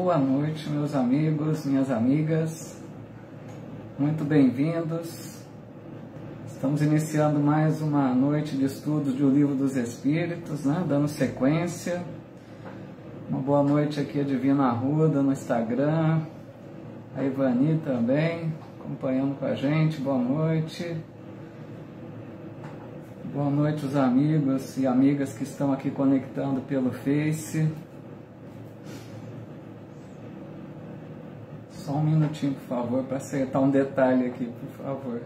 Boa noite, meus amigos, minhas amigas, muito bem-vindos. Estamos iniciando mais uma noite de estudos do Livro dos Espíritos, né? Dando sequência. Uma boa noite aqui a Divina Arruda no Instagram, a Ivani também, acompanhando com a gente, boa noite. Boa noite os amigos e amigas que estão aqui conectando pelo Face. Só um minutinho, por favor, para acertar um detalhe aqui, por favor.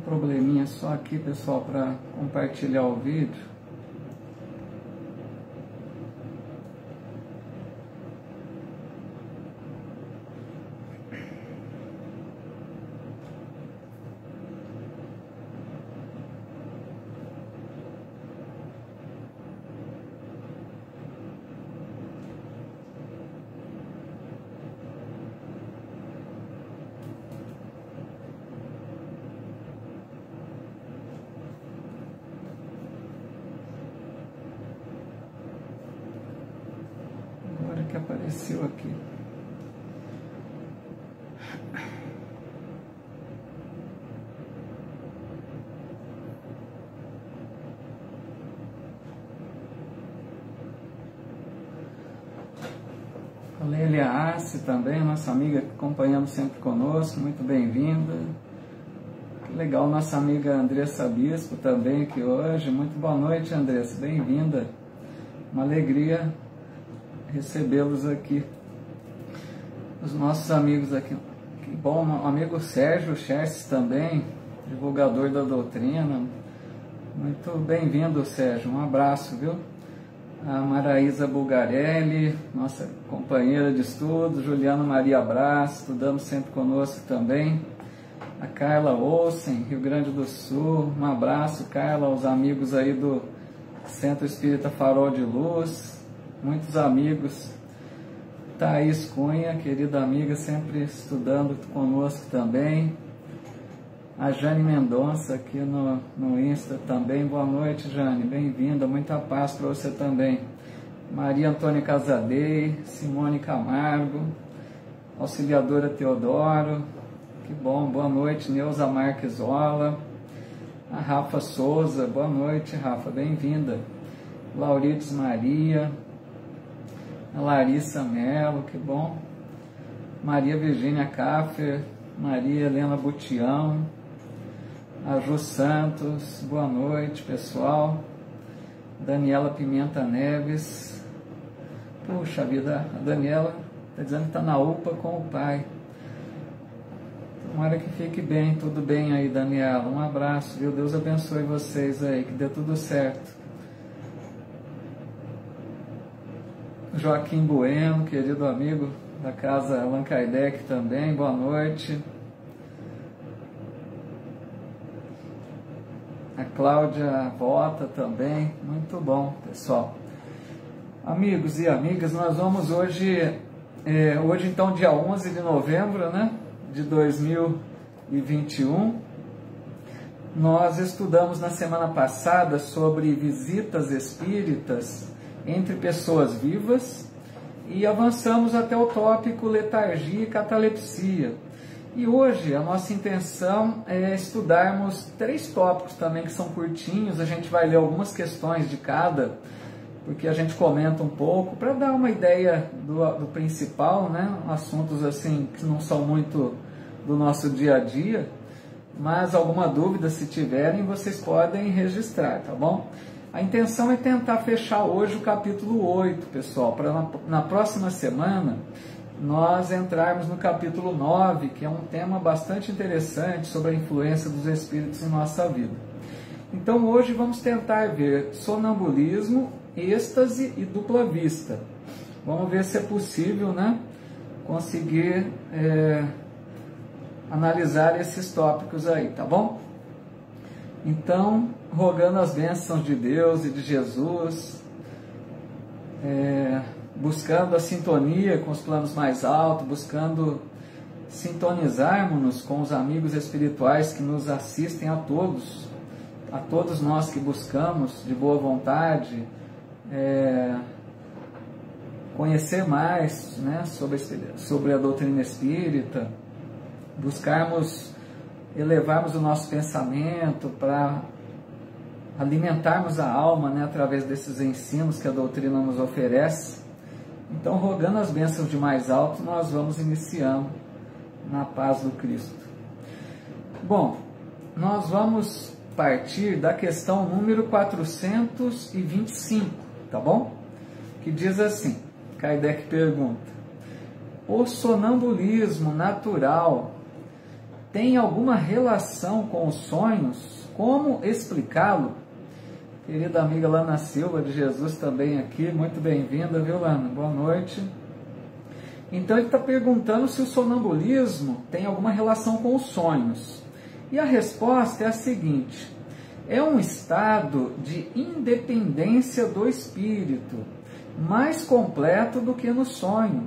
Probleminha só aqui, pessoal, para compartilhar o vídeo. Que apareceu aqui. A Lélia Arce também, nossa amiga acompanhando sempre conosco, muito bem-vinda. Que legal, nossa amiga Andressa Bispo também aqui hoje, muito boa noite, Andressa, bem-vinda. Uma alegria recebê-los aqui, os nossos amigos aqui. Que bom, o amigo Sérgio Cherces também, divulgador da doutrina. Muito bem-vindo, Sérgio, um abraço, viu? A Maraísa Bulgarelli, nossa companheira de estudo, Juliana Maria Brás, estudando sempre conosco também. A Carla Olsen, Rio Grande do Sul, um abraço, Carla, aos amigos aí do Centro Espírita Farol de Luz. Muitos amigos, Thaís Cunha, querida amiga, sempre estudando conosco também. A Jane Mendonça aqui no Insta também, boa noite, Jane, bem-vinda, muita paz para você também. Maria Antônia Casadei, Simone Camargo, Auxiliadora Teodoro, que bom, boa noite, Neuza Marquesola. A Rafa Souza, boa noite, Rafa, bem-vinda. Laurides Maria, a Larissa Mello, que bom. Maria Virgínia Caffer, Maria Helena Butião, a Ju Santos, boa noite, pessoal. Daniela Pimenta Neves, puxa vida, a Daniela está dizendo que está na UPA com o pai. Tomara que fique bem, tudo bem aí, Daniela. Um abraço, viu? Deus abençoe vocês aí, que dê tudo certo. Joaquim Bueno, querido amigo da casa Allan Kardec também, boa noite. A Cláudia Bota também, muito bom, pessoal. Amigos e amigas, nós vamos hoje então dia 11 de novembro, né, de 2021, nós estudamos na semana passada sobre visitas espíritas entre pessoas vivas e avançamos até o tópico letargia e catalepsia. E hoje a nossa intenção é estudarmos 3 tópicos também que são curtinhos, a gente vai ler algumas questões de cada, porque a gente comenta um pouco, para dar uma ideia do principal, né? Assuntos assim que não são muito do nosso dia a dia, mas alguma dúvida se tiverem, vocês podem registrar, tá bom? A intenção é tentar fechar hoje o capítulo 8, pessoal, para na próxima semana nós entrarmos no capítulo 9, que é um tema bastante interessante sobre a influência dos espíritos em nossa vida. Então hoje vamos tentar ver sonambulismo, êxtase e dupla vista. Vamos ver se é possível, né, conseguir analisar esses tópicos aí, tá bom? Então, rogando as bênçãos de Deus e de Jesus, buscando a sintonia com os planos mais altos, buscando sintonizarmos-nos com os amigos espirituais que nos assistem a todos nós que buscamos de boa vontade conhecer mais, né, sobre a doutrina espírita, elevarmos o nosso pensamento para alimentarmos a alma, né, através desses ensinos que a doutrina nos oferece. Então, rogando as bênçãos de mais alto, nós vamos iniciando na paz do Cristo. Bom, nós vamos partir da questão número 425, tá bom? Que diz assim, Kardec pergunta: o sonambulismo natural tem alguma relação com os sonhos? Como explicá-lo? Querida amiga Lana Silva de Jesus também aqui, muito bem-vinda, viu, Lana? Boa noite. Então ele está perguntando se o sonambulismo tem alguma relação com os sonhos. E a resposta é a seguinte: é um estado de independência do espírito, mais completo do que no sonho,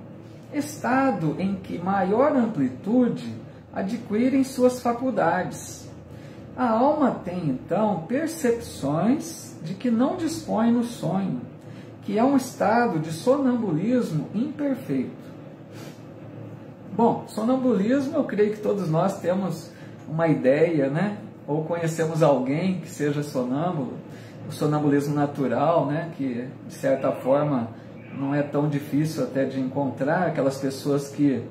estado em que maior amplitude adquirem suas faculdades. A alma tem, então, percepções de que não dispõe no sonho, que é um estado de sonambulismo imperfeito. Bom, sonambulismo, eu creio que todos nós temos uma ideia, né? Ou conhecemos alguém que seja sonâmbulo. O sonambulismo natural, né? Que, de certa forma, não é tão difícil até de encontrar, aquelas pessoas que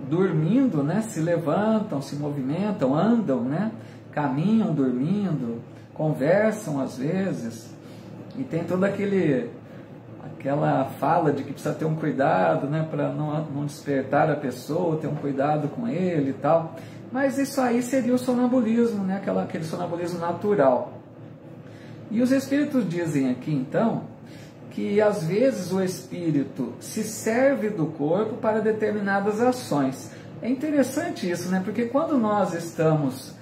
dormindo, né, se levantam, se movimentam, andam, né, caminham dormindo, conversam às vezes, e tem toda aquela fala de que precisa ter um cuidado, né, para não despertar a pessoa, ter um cuidado com ele e tal. Mas isso aí seria o sonambulismo, né, aquele sonambulismo natural. E os espíritos dizem aqui então que às vezes o espírito se serve do corpo para determinadas ações. É interessante isso, né? Porque quando nós estamos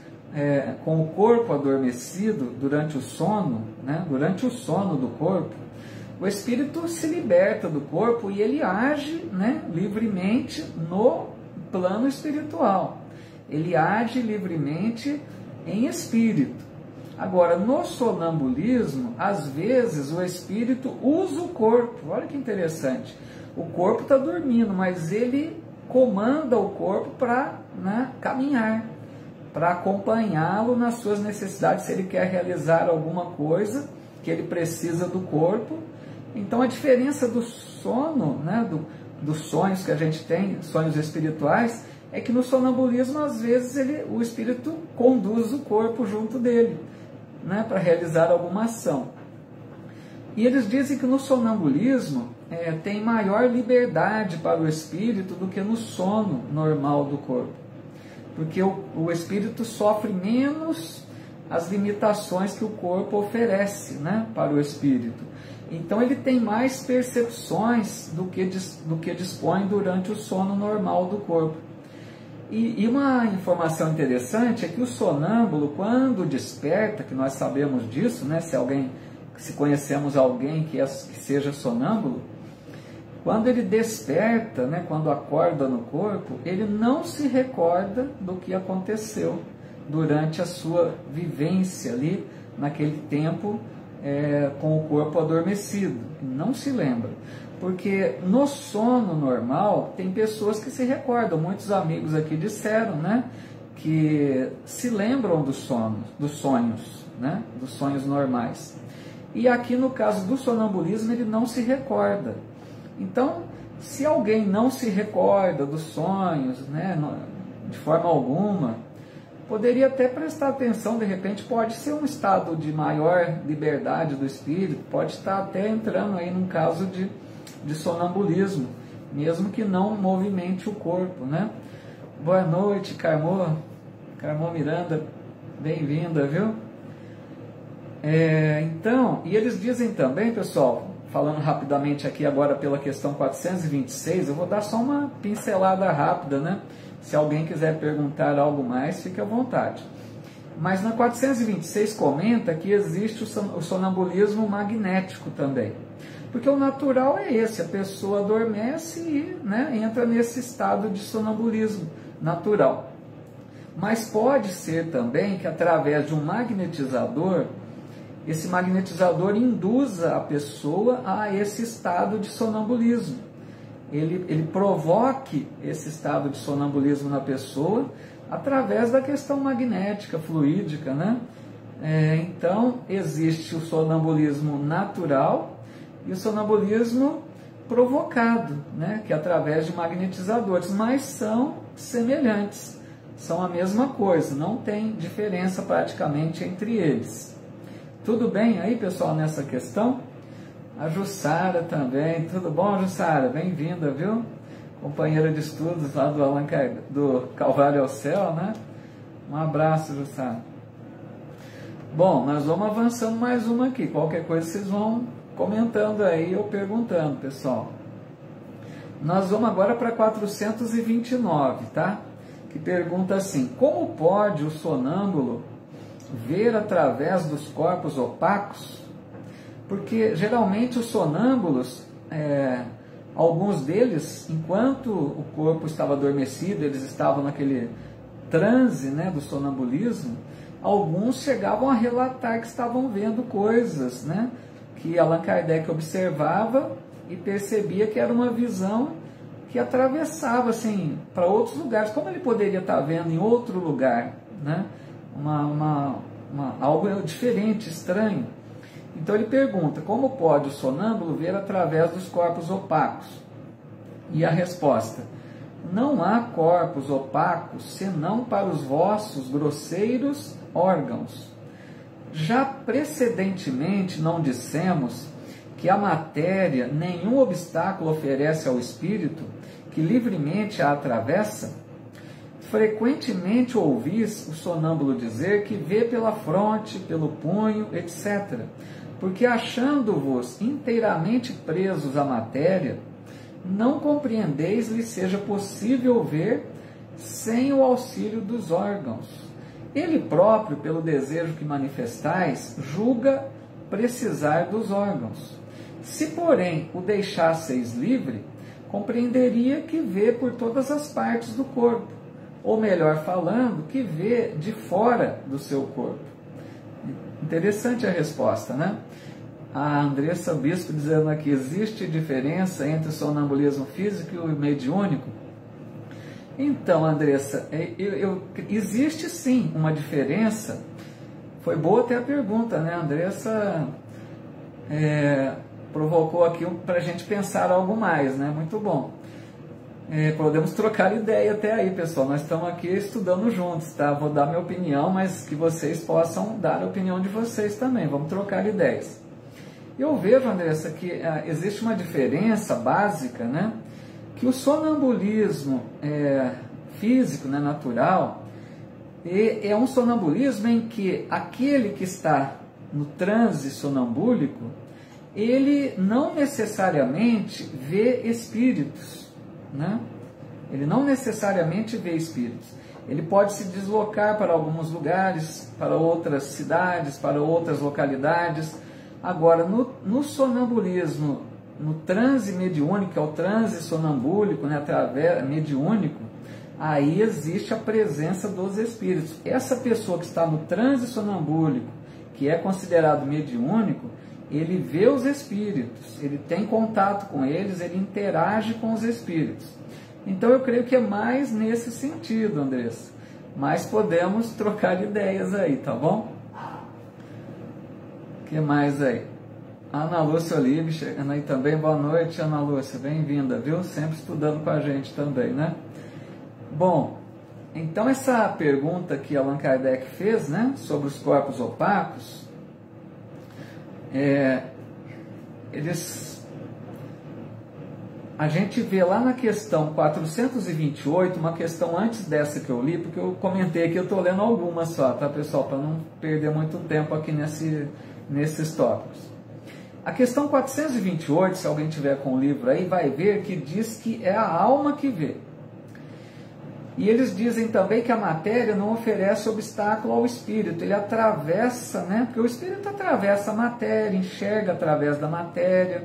com o corpo adormecido durante o sono, né? Durante o sono do corpo, o espírito se liberta do corpo e ele age, né, livremente no plano espiritual. Ele age livremente em espírito. Agora, no sonambulismo, às vezes o espírito usa o corpo. Olha que interessante. O corpo está dormindo, mas ele comanda o corpo para, né, caminhar, para acompanhá-lo nas suas necessidades, se ele quer realizar alguma coisa que ele precisa do corpo. Então, a diferença do sono, né, dos sonhos que a gente tem, sonhos espirituais, é que no sonambulismo, às vezes, o espírito conduz o corpo junto dele, né, para realizar alguma ação. E eles dizem que no sonambulismo tem maior liberdade para o espírito do que no sono normal do corpo, porque o espírito sofre menos as limitações que o corpo oferece, né, para o espírito. Então ele tem mais percepções do que dispõe durante o sono normal do corpo. E uma informação interessante é que o sonâmbulo, quando desperta, que nós sabemos disso, né, se conhecemos alguém que seja sonâmbulo, quando ele desperta, né, quando acorda no corpo, ele não se recorda do que aconteceu durante a sua vivência ali, naquele tempo, com o corpo adormecido. Não se lembra. Porque no sono normal, tem pessoas que se recordam. Muitos amigos aqui disseram, né, que se lembram dos sonhos, né, dos sonhos normais. E aqui no caso do sonambulismo, ele não se recorda. Então, se alguém não se recorda dos sonhos, né, de forma alguma, poderia até prestar atenção, de repente pode ser um estado de maior liberdade do espírito, pode estar até entrando aí num caso de sonambulismo, mesmo que não movimente o corpo, né? Boa noite, Carmo Miranda, bem-vinda, viu? Então, e eles dizem também, pessoal, falando rapidamente aqui agora pela questão 426, eu vou dar só uma pincelada rápida, né? Se alguém quiser perguntar algo mais, fique à vontade. Mas na 426 comenta que existe o sonambulismo magnético também. Porque o natural é esse, a pessoa adormece e, né, entra nesse estado de sonambulismo natural. Mas pode ser também que através de um magnetizador, esse magnetizador induza a pessoa a esse estado de sonambulismo. Ele provoque esse estado de sonambulismo na pessoa através da questão magnética, fluídica, né? Então, existe o sonambulismo natural e o sonambulismo provocado, né? Que é através de magnetizadores, mas são semelhantes, são a mesma coisa, não tem diferença praticamente entre eles. Tudo bem aí, pessoal, nessa questão? A Jussara também, tudo bom, Jussara? Bem-vinda, viu? Companheira de estudos lá do Calvário ao Céu, né? Um abraço, Jussara. Bom, nós vamos avançando mais uma aqui. Qualquer coisa vocês vão comentando aí ou perguntando, pessoal. Nós vamos agora para 429, tá? Que pergunta assim: como pode o sonâmbulo ver através dos corpos opacos? Porque geralmente os sonâmbulos, alguns deles, enquanto o corpo estava adormecido, eles estavam naquele transe, né, do sonambulismo, alguns chegavam a relatar que estavam vendo coisas, né, que Allan Kardec observava e percebia que era uma visão que atravessava assim, para outros lugares. Como ele poderia estar vendo em outro lugar, né, algo diferente, estranho? Então ele pergunta: como pode o sonâmbulo ver através dos corpos opacos? E a resposta: não há corpos opacos senão para os vossos grosseiros órgãos. Já precedentemente não dissemos que a matéria nenhum obstáculo oferece ao espírito que livremente a atravessa? Frequentemente ouvis o sonâmbulo dizer que vê pela fronte, pelo punho, etc., porque achando-vos inteiramente presos à matéria, não compreendeis lhe seja possível ver sem o auxílio dos órgãos. Ele próprio, pelo desejo que manifestais, julga precisar dos órgãos. Se, porém, o deixasseis livre, compreenderia que vê por todas as partes do corpo, ou melhor falando, que vê de fora do seu corpo. Interessante a resposta, né? A Andressa Bispo dizendo aqui: existe diferença entre o sonambulismo físico e o mediúnico? Então, Andressa, existe sim uma diferença. Foi boa até a pergunta, né? A Andressa provocou aqui para a gente pensar algo mais, né? Muito bom. Podemos trocar ideia até aí, pessoal. Nós estamos aqui estudando juntos, tá? Vou dar minha opinião, mas que vocês possam dar a opinião de vocês também. Vamos trocar ideias. Eu vejo, Andressa, que existe uma diferença básica, né? Que o sonambulismo físico, né, natural, é um sonambulismo em que aquele que está no transe sonambúlico, ele não necessariamente vê espíritos, né? Ele não necessariamente vê espíritos. Ele pode se deslocar para alguns lugares, para outras cidades, para outras localidades. Agora, no sonambulismo, no transe mediúnico, que é o transe sonambúlico, né, mediúnico, aí existe a presença dos espíritos. Essa pessoa que está no transe sonambúlico, que é considerado mediúnico, ele vê os espíritos, ele tem contato com eles, ele interage com os espíritos. Então eu creio que é mais nesse sentido, Andressa. Mas podemos trocar ideias aí, tá bom? O que mais aí? Ana Lúcia Olive chegando aí também. Boa noite, Ana Lúcia, bem-vinda, viu? Sempre estudando com a gente também, né? Bom, então essa pergunta que Allan Kardec fez, né, sobre os corpos opacos, a gente vê lá na questão 428, uma questão antes dessa que eu li, porque eu comentei aqui, eu estou lendo algumas só, tá, pessoal, para não perder muito tempo aqui nesses tópicos. A questão 428, se alguém tiver com o livro aí, vai ver que diz que é a alma que vê. E eles dizem também que a matéria não oferece obstáculo ao espírito, ele atravessa, né? Porque o espírito atravessa a matéria, enxerga através da matéria.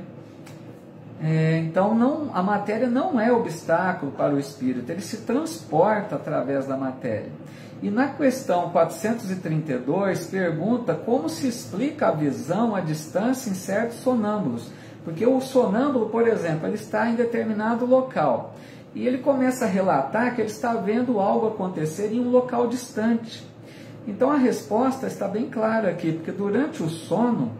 Então a matéria não é obstáculo para o espírito, ele se transporta através da matéria. E na questão 432 pergunta como se explica a visão à distância em certos sonâmbulos. Porque o sonâmbulo, por exemplo, ele está em determinado local e ele começa a relatar que ele está vendo algo acontecer em um local distante. Então a resposta está bem clara aqui, porque durante o sono,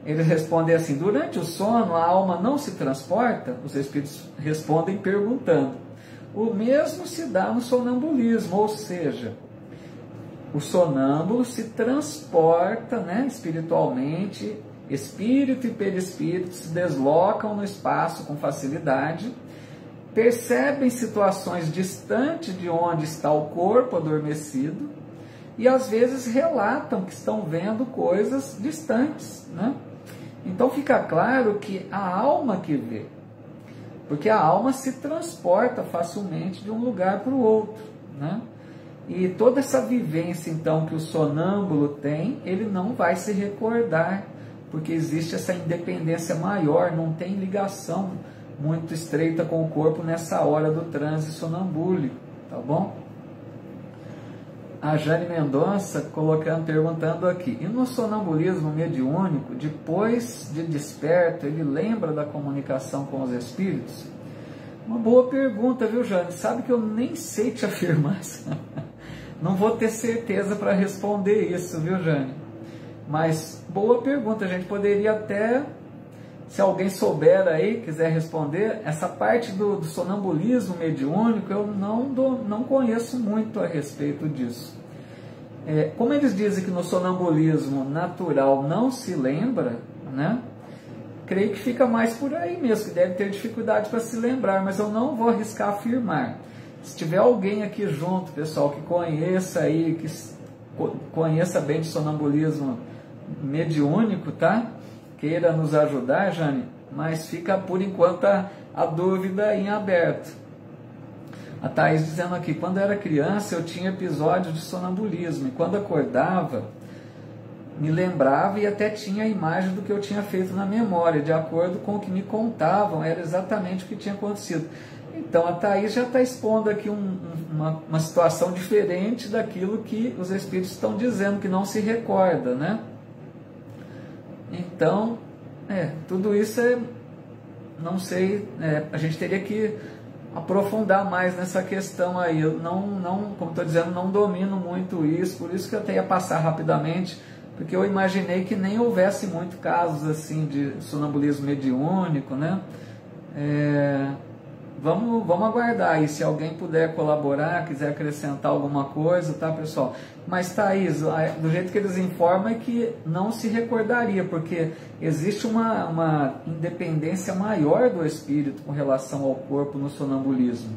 eles respondem assim, durante o sono a alma não se transporta? Os espíritos respondem perguntando. O mesmo se dá no sonambulismo, ou seja, o sonâmbulo se transporta, né, espiritualmente, espírito e perispírito se deslocam no espaço com facilidade, percebem situações distantes de onde está o corpo adormecido e às vezes relatam que estão vendo coisas distantes, né? Então fica claro que a alma que vê, porque a alma se transporta facilmente de um lugar para o outro, né? E toda essa vivência então que o sonâmbulo tem, ele não vai se recordar, porque existe essa independência maior, não tem ligação muito estreita com o corpo nessa hora do transe sonambúlico, tá bom? A Jane Mendonça perguntando aqui, e no sonambulismo mediúnico, depois de desperto, ele lembra da comunicação com os espíritos? Uma boa pergunta, viu, Jane? Sabe que eu nem sei te afirmar isso. Não vou ter certeza para responder isso, viu, Jane? Mas boa pergunta, a gente poderia até, se alguém souber aí, quiser responder, essa parte do sonambulismo mediúnico eu não conheço muito a respeito disso. Como eles dizem que no sonambulismo natural não se lembra, né? Creio que fica mais por aí mesmo, que deve ter dificuldade para se lembrar, mas eu não vou arriscar afirmar. Se tiver alguém aqui junto, pessoal, que conheça aí, que conheça bem de sonambulismo mediúnico, tá? Queira nos ajudar, Jane, mas fica por enquanto a dúvida em aberto. A Thaís dizendo aqui, quando eu era criança eu tinha episódios de sonambulismo e quando acordava me lembrava e até tinha a imagem do que eu tinha feito na memória, de acordo com o que me contavam, era exatamente o que tinha acontecido. Então a Thaís já está expondo aqui uma situação diferente daquilo que os espíritos estão dizendo, que não se recorda, né? Então, tudo isso não sei, a gente teria que aprofundar mais nessa questão aí. Eu como estou dizendo, não domino muito isso, por isso que eu até ia passar rapidamente, porque eu imaginei que nem houvesse muito casos assim de sonambulismo mediúnico, né? Vamos aguardar aí, se alguém puder colaborar, quiser acrescentar alguma coisa, tá, pessoal? Mas, Thaís, do jeito que eles informam é que não se recordaria, porque existe uma independência maior do espírito com relação ao corpo no sonambulismo.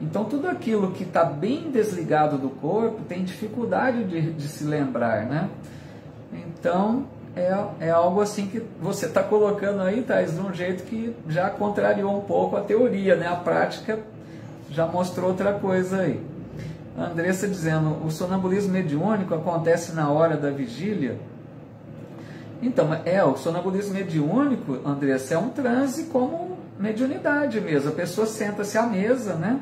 Então, tudo aquilo que está bem desligado do corpo tem dificuldade de se lembrar, né? Então, é algo assim que você está colocando aí, Thais, de um jeito que já contrariou um pouco a teoria, né? A prática já mostrou outra coisa aí. A Andressa dizendo, o sonambulismo mediúnico acontece na hora da vigília? Então, o sonambulismo mediúnico, Andressa, é um transe como mediunidade mesmo. A pessoa senta-se à mesa, né?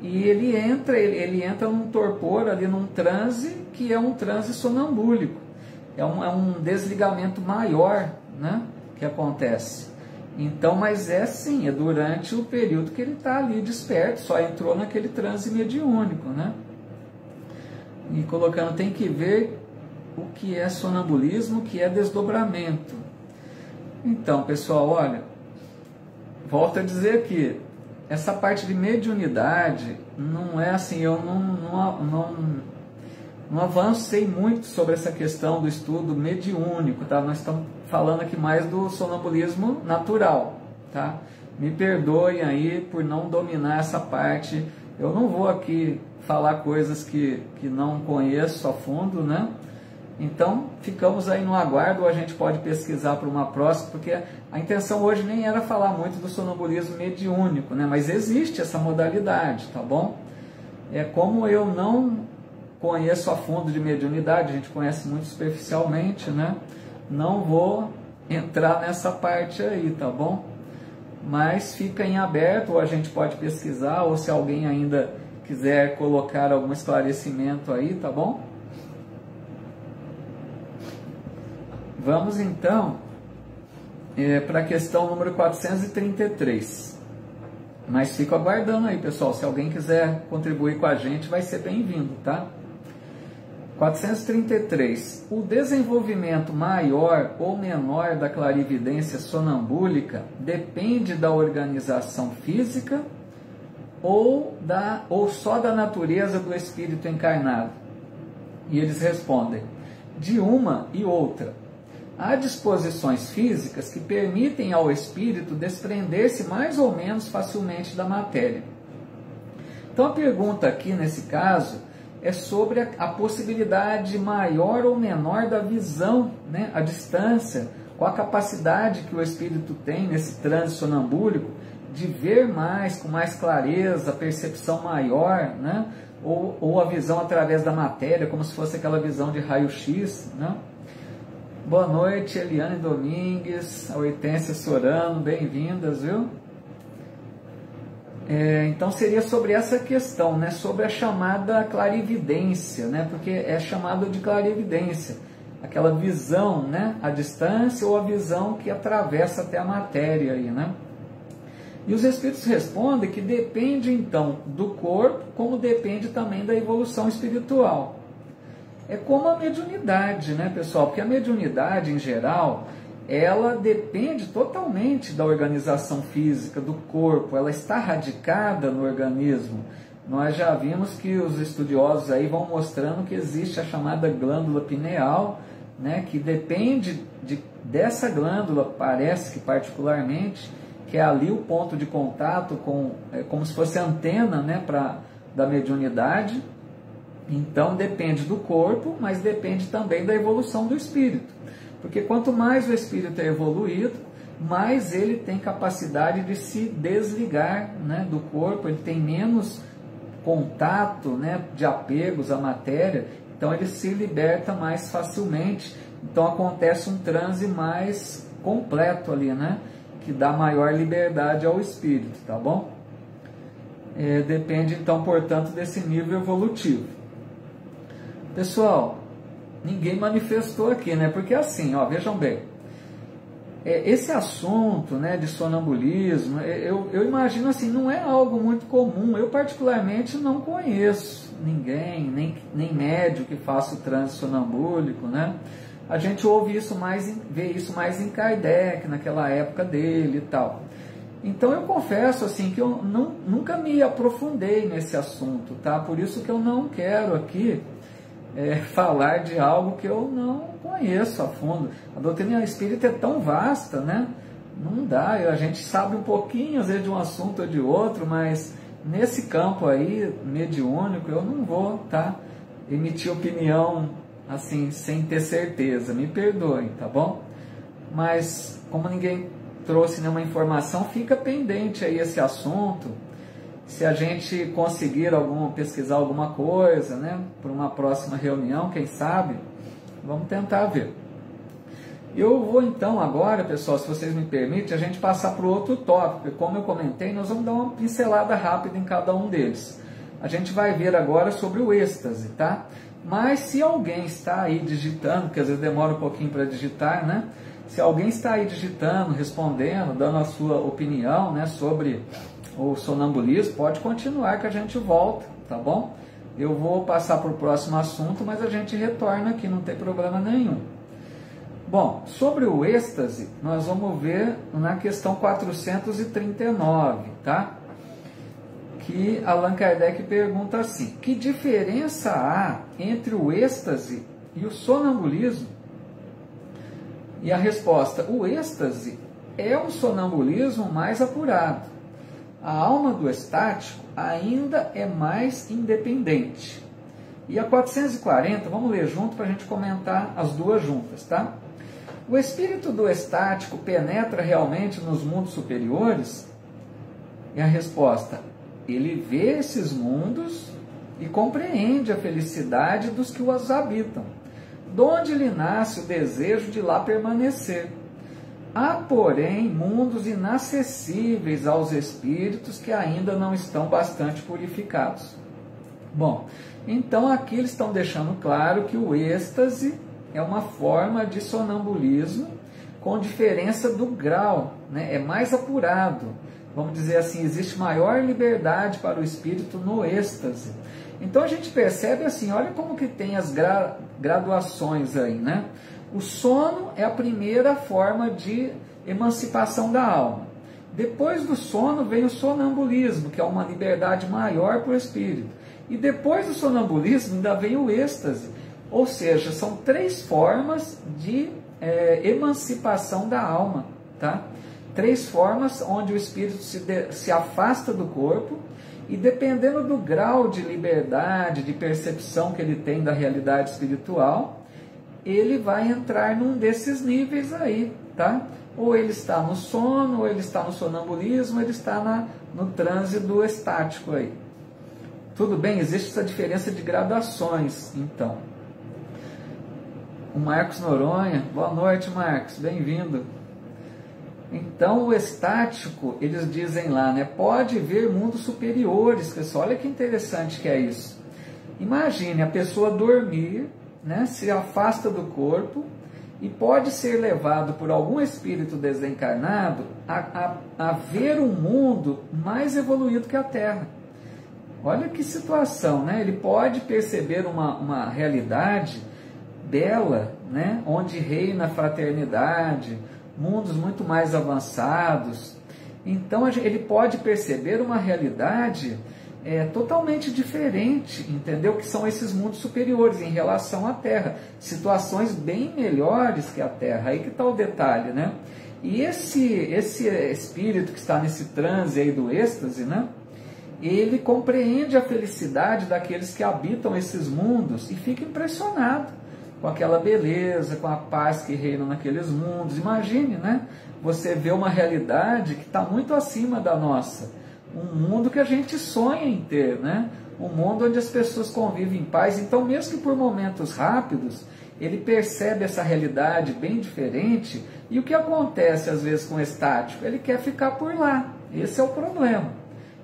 E ele entra num torpor ali, num transe, que é um transe sonambúlico. É um desligamento maior, né, que acontece. Então, mas sim, é durante o período que ele está ali desperto, só entrou naquele transe mediúnico, né? E colocando, tem que ver o que é sonambulismo, o que é desdobramento. Então, pessoal, olha, volto a dizer aqui, essa parte de mediunidade não é assim, eu não avancei muito sobre essa questão do estudo mediúnico, tá? Nós estamos falando aqui mais do sonambulismo natural, tá? Me perdoem aí por não dominar essa parte. Eu não vou aqui falar coisas que não conheço a fundo, né? Então, ficamos aí no aguardo, ou a gente pode pesquisar para uma próxima, porque a intenção hoje nem era falar muito do sonambulismo mediúnico, né? Mas existe essa modalidade, tá bom? Como eu não conheço a fundo de mediunidade, a gente conhece muito superficialmente, né? Não vou entrar nessa parte aí, tá bom? Mas fica em aberto, ou a gente pode pesquisar, ou se alguém ainda quiser colocar algum esclarecimento aí, tá bom? Vamos então para a questão número 433. Mas fico aguardando aí, pessoal. Se alguém quiser contribuir com a gente, vai ser bem-vindo, tá? 433. O desenvolvimento maior ou menor da clarividência sonambúlica depende da organização física ou só da natureza do espírito encarnado? E eles respondem: de uma e outra. Há disposições físicas que permitem ao espírito desprender-se mais ou menos facilmente da matéria. Então a pergunta aqui nesse caso é sobre a possibilidade maior ou menor da visão, né? A distância, qual a capacidade que o espírito tem nesse transe sonambúlico de ver mais, com mais clareza, percepção maior, né? Ou a visão através da matéria, como se fosse aquela visão de raio-x, né? Boa noite, Eliane Domingues, a Hortência Sorano, bem-vindas, viu? Então seria sobre essa questão, né? Sobre a chamada clarividência, né? Porque é chamado de clarividência, aquela visão, né? À distância ou a visão que atravessa até a matéria aí, né? E os espíritos respondem que depende então do corpo, como depende também da evolução espiritual. É como a mediunidade, né, pessoal? Porque a mediunidade, em geral, ela depende totalmente da organização física, do corpo, ela está radicada no organismo. Nós já vimos que os estudiosos aí vão mostrando que existe a chamada glândula pineal, né, que depende dessa glândula, parece que particularmente, que é ali o ponto de contato, como se fosse a antena, né, da mediunidade. Então depende do corpo, mas depende também da evolução do espírito. Porque quanto mais o espírito é evoluído, mais ele tem capacidade de se desligar, né, do corpo, ele tem menos contato, né, de apegos à matéria, então ele se liberta mais facilmente. Então acontece um transe mais completo ali, né, que dá maior liberdade ao espírito, tá bom? Depende então, portanto, desse nível evolutivo. Pessoal, ninguém manifestou aqui, né? Porque assim, ó, vejam bem, esse assunto, né, de sonambulismo, eu imagino assim, não é algo muito comum. Eu particularmente não conheço ninguém, nem médium que faça o transe sonambúlico, né? A gente ouve isso vê isso mais em Kardec, naquela época dele e tal. Então eu confesso assim que eu nunca me aprofundei nesse assunto, tá? Por isso que eu não quero aqui falar de algo que eu não conheço a fundo. A doutrina espírita é tão vasta, né? Não dá, a gente sabe um pouquinho às vezes de um assunto ou de outro, mas nesse campo aí, mediúnico, eu não vou, tá, emitir opinião assim, sem ter certeza, me perdoem, tá bom? Mas como ninguém trouxe nenhuma informação, fica pendente aí esse assunto. Se a gente conseguir pesquisar alguma coisa, né, para uma próxima reunião, quem sabe, vamos tentar ver. Eu vou então agora, pessoal, se vocês me permitem, a gente passar para o outro tópico, porque como eu comentei, nós vamos dar uma pincelada rápida em cada um deles. A gente vai ver agora sobre o êxtase, tá? Mas se alguém está aí digitando, porque às vezes demora um pouquinho para digitar, né? Se alguém está aí digitando, respondendo, dando a sua opinião, né, sobre o sonambulismo, pode continuar que a gente volta, tá bom? Eu vou passar para o próximo assunto, mas a gente retorna aqui, não tem problema nenhum. Bom, sobre o êxtase, nós vamos ver na questão 439, tá? Que Allan Kardec pergunta assim: que diferença há entre o êxtase e o sonambulismo? E a resposta: o êxtase é um sonambulismo mais apurado. A alma do estático ainda é mais independente. E a 440, vamos ler junto para a gente comentar as duas juntas, tá? O espírito do estático penetra realmente nos mundos superiores? E a resposta: ele vê esses mundos e compreende a felicidade dos que os habitam, donde lhe nasce o desejo de lá permanecer. Há, porém, mundos inacessíveis aos espíritos que ainda não estão bastante purificados. Bom, então aqui eles estão deixando claro que o êxtase é uma forma de sonambulismo com diferença do grau, né? É mais apurado. Vamos dizer assim, existe maior liberdade para o espírito no êxtase. Então a gente percebe assim, olha como que tem as graduações aí, né? O sono é a primeira forma de emancipação da alma. Depois do sono vem o sonambulismo, que é uma liberdade maior para o espírito. E depois do sonambulismo ainda vem o êxtase. Ou seja, são 3 formas de emancipação da alma, tá? 3 formas onde o espírito se afasta do corpo e, dependendo do grau de liberdade, de percepção que ele tem da realidade espiritual, ele vai entrar num desses níveis aí, tá? Ou ele está no sono, ou ele está no sonambulismo, ou ele está no transe do estático aí. Tudo bem? Existe essa diferença de gradações, então. O Marcos Noronha, boa noite, Marcos, bem-vindo. Então, o estático, eles dizem lá, né? Pode ver mundos superiores, pessoal. Olha que interessante que é isso. Imagine a pessoa dormir, né, se afasta do corpo e pode ser levado por algum espírito desencarnado a ver um mundo mais evoluído que a Terra. Olha que situação, né? Ele pode perceber uma realidade bela, né, onde reina a fraternidade, mundos muito mais avançados. Então ele pode perceber uma realidade totalmente diferente, entendeu? Que são esses mundos superiores em relação à Terra, situações bem melhores que a Terra. Aí que está o detalhe, né? E esse espírito que está nesse transe aí do êxtase, né? Ele compreende a felicidade daqueles que habitam esses mundos e fica impressionado com aquela beleza, com a paz que reina naqueles mundos. Imagine, né? Você vê uma realidade que está muito acima da nossa. Um mundo que a gente sonha em ter, né? Um mundo onde as pessoas convivem em paz. Então, mesmo que por momentos rápidos, ele percebe essa realidade bem diferente. E o que acontece às vezes com o estático? Ele quer ficar por lá. Esse é o problema.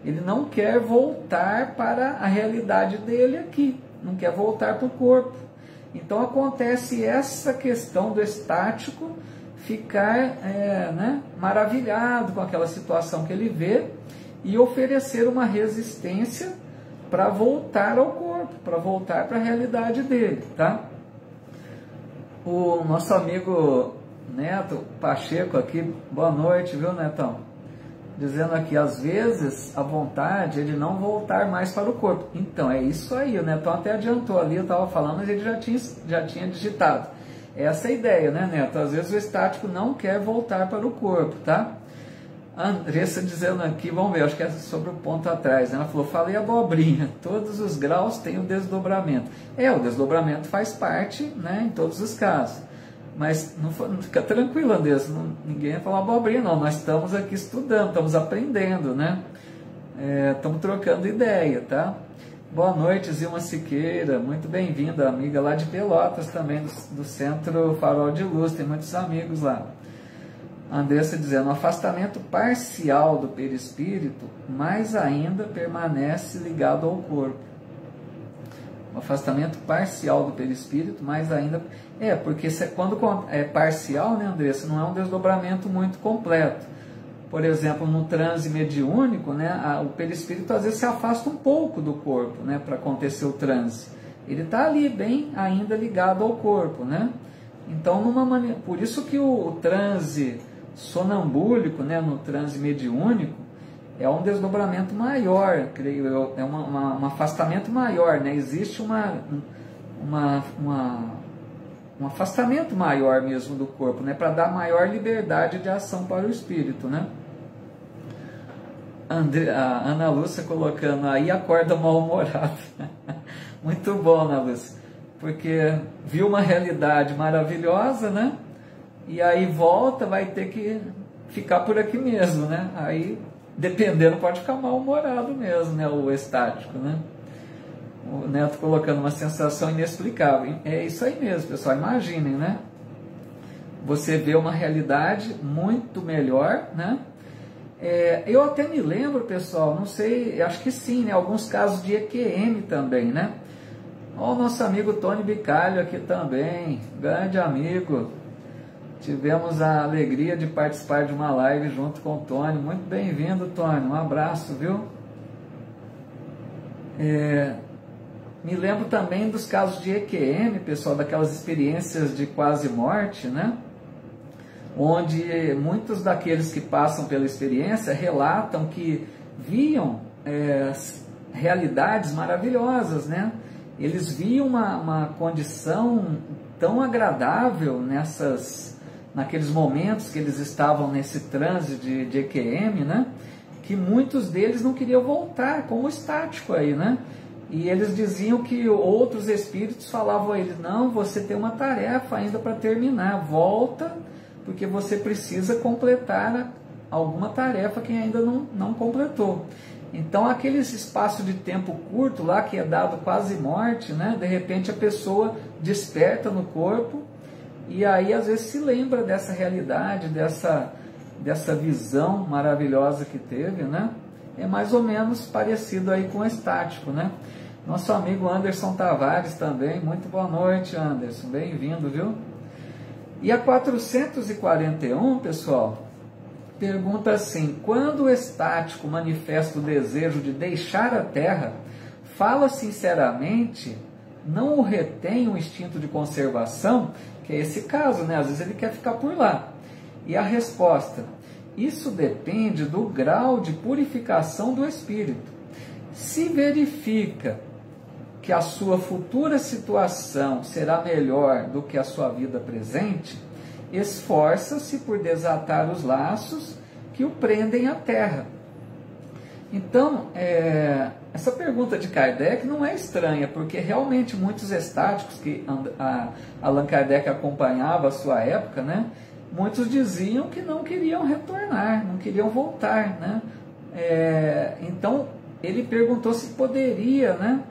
Ele não quer voltar para a realidade dele aqui. Não quer voltar para o corpo. Então acontece essa questão do estático ficar maravilhado com aquela situação que ele vê e oferecer uma resistência para voltar ao corpo, para voltar para a realidade dele, tá? O nosso amigo Neto Pacheco aqui, boa noite, viu, Netão? Dizendo aqui, às vezes, a vontade é de não voltar mais para o corpo. Então, é isso aí, o Netão até adiantou ali, eu estava falando, mas ele já tinha digitado. Essa é a ideia, né, Neto? Às vezes o estático não quer voltar para o corpo, tá? A Andressa dizendo aqui, vamos ver, acho que é sobre o ponto atrás, né? Ela falou, falei abobrinha, todos os graus têm o desdobramento. O desdobramento faz parte, né, em todos os casos. Mas não fica tranquilo, Andressa, ninguém vai falar abobrinha, não. Nós estamos aqui estudando, estamos aprendendo, né? Estamos trocando ideia, tá? Boa noite, Zilma Siqueira, muito bem-vinda, amiga lá de Pelotas também, do Centro Farol de Luz, tem muitos amigos lá. A Andressa dizendo, o afastamento parcial do perispírito, mais ainda permanece ligado ao corpo. O afastamento parcial do perispírito, mais ainda... porque quando é parcial, né, Andressa, não é um desdobramento muito completo. Por exemplo, no transe mediúnico, né, o perispírito às vezes se afasta um pouco do corpo, né, para acontecer o transe. Ele está ali bem ainda ligado ao corpo, né? Então, por isso que o transe sonambúlico, né, no transe mediúnico, é um desdobramento maior, creio eu, é um afastamento maior, né? Existe um afastamento maior mesmo do corpo, né, para dar maior liberdade de ação para o espírito, né? A Ana Lúcia colocando aí, acorda mal-humorado. Muito bom, Ana Lúcia, porque viu uma realidade maravilhosa, né? E aí volta, vai ter que ficar por aqui mesmo, né? Aí, dependendo, pode ficar mal-humorado mesmo, né? O estático, né? O Neto colocando uma sensação inexplicável. É isso aí mesmo, pessoal. Imaginem, né? Você vê uma realidade muito melhor, né? Eu até me lembro, pessoal, não sei, acho que sim, né? Alguns casos de EQM também, né? Olha o nosso amigo Tony Bicalho aqui também, grande amigo. Tivemos a alegria de participar de uma live junto com o Tony. Muito bem-vindo, Tony. Um abraço, viu? Me lembro também dos casos de EQM, pessoal, daquelas experiências de quase morte, né? Onde muitos daqueles que passam pela experiência relatam que viam realidades maravilhosas, né? Eles viam uma condição tão agradável naqueles momentos que eles estavam nesse transe de EQM, né? Que muitos deles não queriam voltar, como estático aí, né? E eles diziam que outros espíritos falavam a eles: não, você tem uma tarefa ainda para terminar, volta, porque você precisa completar alguma tarefa que ainda não completou. Então, aquele espaço de tempo curto lá, que é dado quase morte, né? De repente a pessoa desperta no corpo e aí às vezes se lembra dessa realidade, dessa visão maravilhosa que teve, né? É mais ou menos parecido aí com o estático, né? Nosso amigo Anderson Tavares também, muito boa noite, Anderson, bem-vindo, viu? E a 441, pessoal, pergunta assim: quando o estático manifesta o desejo de deixar a Terra, fala sinceramente, não o retém um instinto de conservação, que é esse caso, né? Às vezes ele quer ficar por lá. E a resposta: isso depende do grau de purificação do espírito. Se verifica que a sua futura situação será melhor do que a sua vida presente, esforça-se por desatar os laços que o prendem à Terra. Então, essa pergunta de Kardec não é estranha, porque realmente muitos estáticos que Allan Kardec acompanhava à sua época, né, muitos diziam que não queriam retornar, não queriam voltar, né? Então, ele perguntou se poderia, né,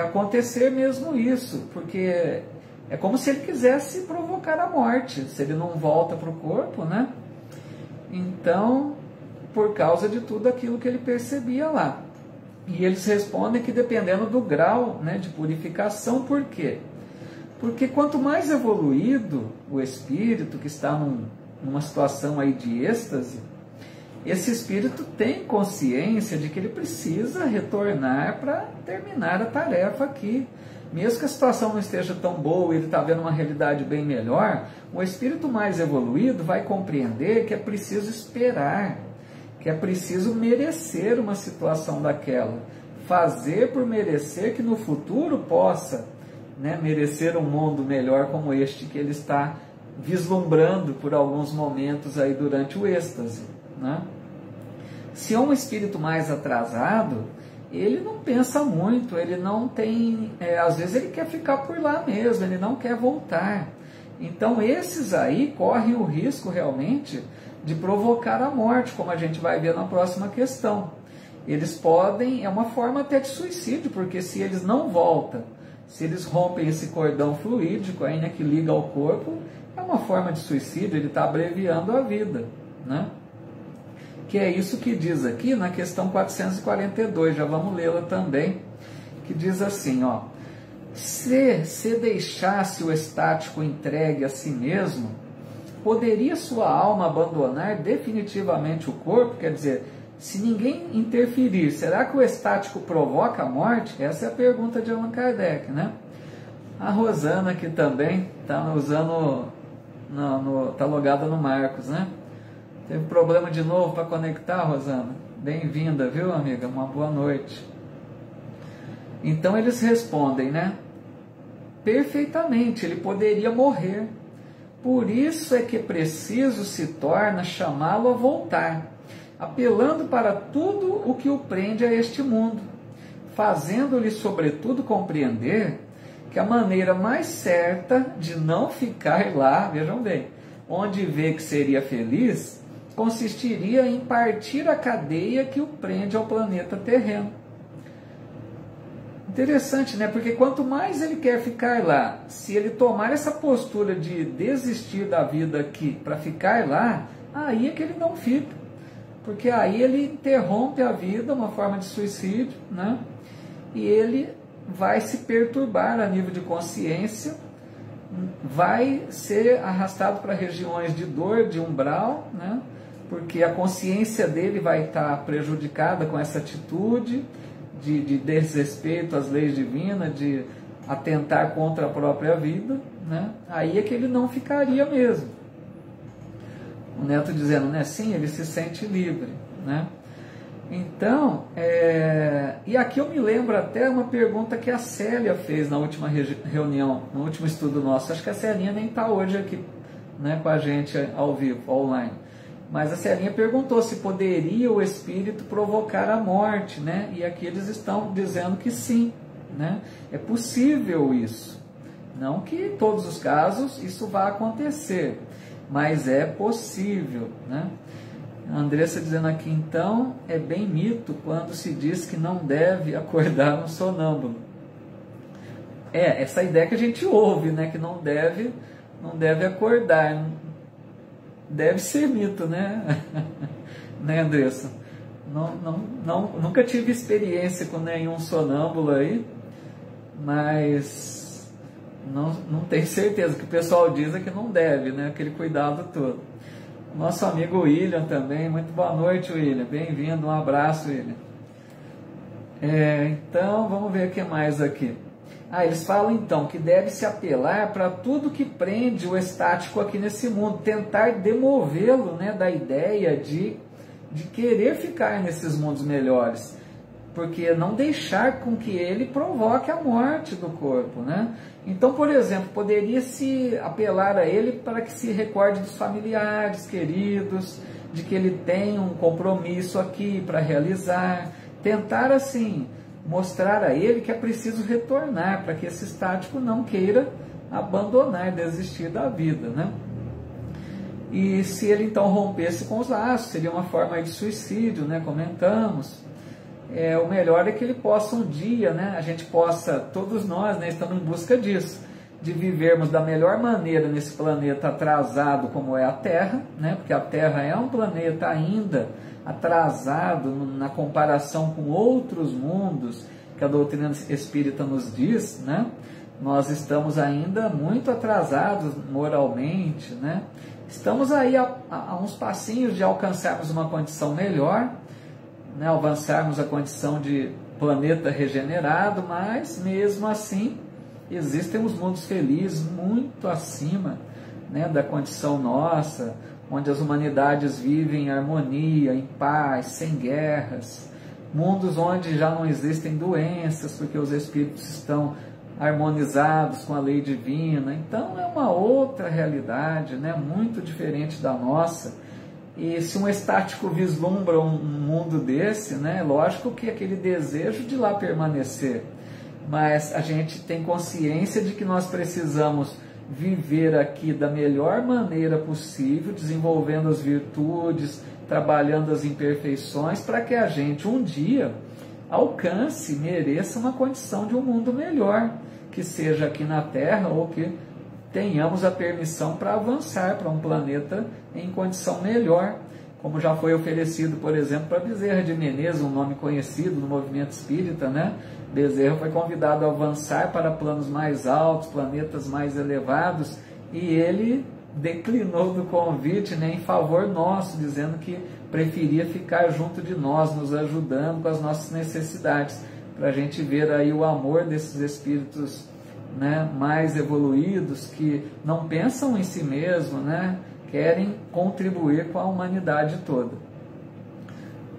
acontecer mesmo isso, porque é como se ele quisesse provocar a morte, se ele não volta para o corpo, né? Então, por causa de tudo aquilo que ele percebia lá. E eles respondem que dependendo do grau, né, de purificação. Por quê? Porque quanto mais evoluído o espírito que está numa situação aí de êxtase, esse espírito tem consciência de que ele precisa retornar para terminar a tarefa aqui. Mesmo que a situação não esteja tão boa e ele está vendo uma realidade bem melhor, o espírito mais evoluído vai compreender que é preciso esperar, que é preciso merecer uma situação daquela, fazer por merecer que no futuro possa, né, merecer um mundo melhor como este que ele está vislumbrando por alguns momentos aí durante o êxtase, né? Se é um espírito mais atrasado, ele não pensa muito, ele não tem, às vezes ele quer ficar por lá mesmo, ele não quer voltar. Então esses aí correm o risco realmente de provocar a morte, como a gente vai ver na próxima questão. Eles podem, é uma forma até de suicídio, porque se eles não voltam, se eles rompem esse cordão fluídico aí, né, que liga ao corpo, é uma forma de suicídio, ele está abreviando a vida, né? Que é isso que diz aqui na questão 442, já vamos lê-la também, que diz assim, ó: se deixasse o estático entregue a si mesmo, poderia sua alma abandonar definitivamente o corpo? Quer dizer, se ninguém interferir, será que o estático provoca a morte? Essa é a pergunta de Allan Kardec, né? A Rosana aqui também está usando, está logada no Marcos, né? Teve problema de novo para conectar, Rosana? Bem-vinda, viu, amiga? Uma boa noite. Então eles respondem, né? Perfeitamente, ele poderia morrer. Por isso é que preciso se torna chamá-lo a voltar, apelando para tudo o que o prende a este mundo, fazendo-lhe sobretudo compreender que a maneira mais certa de não ficar lá, vejam bem, onde vê que seria feliz, consistiria em partir a cadeia que o prende ao planeta terreno. Interessante, né? Porque quanto mais ele quer ficar lá, se ele tomar essa postura de desistir da vida aqui para ficar lá, aí é que ele não fica. Porque aí ele interrompe a vida, uma forma de suicídio, né? E ele vai se perturbar a nível de consciência, vai ser arrastado para regiões de dor, de umbral, né? Porque a consciência dele vai estar prejudicada com essa atitude de desrespeito às leis divinas, de atentar contra a própria vida, né? Aí é que ele não ficaria mesmo. O Neto dizendo, né? Sim, ele se sente livre, né? Então, e aqui eu me lembro até uma pergunta que a Célia fez na última reunião, no último estudo nosso. Acho que a Celinha nem está hoje aqui, né, com a gente ao vivo, online. Mas a Celinha perguntou se poderia o espírito provocar a morte, né? E aqui eles estão dizendo que sim, né? É possível isso. Não que em todos os casos isso vá acontecer, mas é possível, né? A Andressa dizendo aqui, então, é bem mito quando se diz que não deve acordar um sonâmbulo. Essa ideia que a gente ouve, né? Que não deve acordar. Deve ser mito, né? Né, Andressa? Nunca tive experiência com nenhum sonâmbulo aí, mas não tenho certeza. O que o pessoal diz é que não deve, né? Aquele cuidado todo. Nosso amigo William também, muito boa noite, William, bem-vindo, um abraço, William. Então, vamos ver o que mais aqui. Eles falam então que deve-se apelar para tudo que prende o estático aqui nesse mundo, tentar demovê-lo, né, da ideia de querer ficar nesses mundos melhores, porque não deixar com que ele provoque a morte do corpo, né? Então, por exemplo, poderia-se apelar a ele para que se recorde dos familiares queridos, de que ele tem um compromisso aqui para realizar, tentar assim mostrar a ele que é preciso retornar, para que esse estático não queira abandonar, desistir da vida, né? E se ele então rompesse com os laços, seria uma forma de suicídio, né? Comentamos. O melhor é que ele possa um dia, né? A gente possa, todos nós, né, estamos em busca disso, de vivermos da melhor maneira nesse planeta atrasado como é a Terra, né? Porque a Terra é um planeta ainda atrasado na comparação com outros mundos que a doutrina espírita nos diz, né? Nós estamos ainda muito atrasados moralmente, né? Estamos aí a uns passinhos de alcançarmos uma condição melhor, né? Avançarmos a condição de planeta regenerado, mas mesmo assim existem os mundos felizes muito acima, né, da condição nossa, onde as humanidades vivem em harmonia, em paz, sem guerras, mundos onde já não existem doenças, porque os espíritos estão harmonizados com a lei divina. Então é uma outra realidade, né, muito diferente da nossa. E se um estático vislumbra um mundo desse, né, lógico que aquele desejo de lá permanecer, mas a gente tem consciência de que nós precisamos viver aqui da melhor maneira possível, desenvolvendo as virtudes, trabalhando as imperfeições, para que a gente um dia alcance, mereça uma condição de um mundo melhor, que seja aqui na Terra ou que tenhamos a permissão para avançar para um planeta em condição melhor, como já foi oferecido, por exemplo, para Bezerra de Menezes, um nome conhecido no movimento espírita, né? Bezerra foi convidado a avançar para planos mais altos, planetas mais elevados, e ele declinou do convite, né, em favor nosso, dizendo que preferia ficar junto de nós, nos ajudando com as nossas necessidades, para a gente ver aí o amor desses espíritos, né, mais evoluídos, que não pensam em si mesmo, né, querem contribuir com a humanidade toda.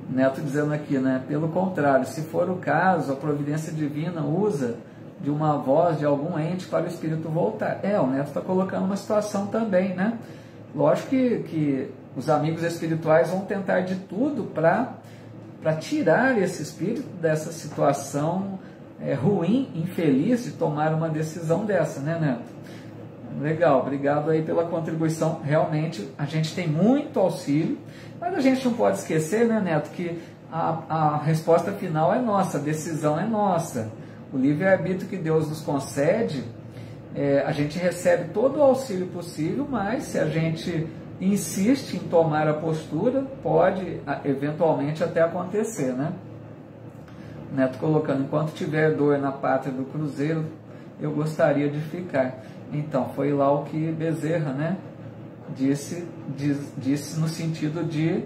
Neto dizendo aqui, né, pelo contrário, se for o caso, a providência divina usa de uma voz de algum ente para o espírito voltar. O Neto está colocando uma situação também, né? Lógico que os amigos espirituais vão tentar de tudo para tirar esse espírito dessa situação ruim, infeliz, de tomar uma decisão dessa, né, Neto? Legal, obrigado aí pela contribuição. Realmente a gente tem muito auxílio, mas a gente não pode esquecer, né, Neto, que a resposta final é nossa, a decisão é nossa. O livre-arbítrio que Deus nos concede, a gente recebe todo o auxílio possível, mas se a gente insiste em tomar a postura, pode eventualmente até acontecer, né? Neto colocando, enquanto tiver dor na pátria do cruzeiro, eu gostaria de ficar. Então, foi lá o que Bezerra, né, disse no sentido de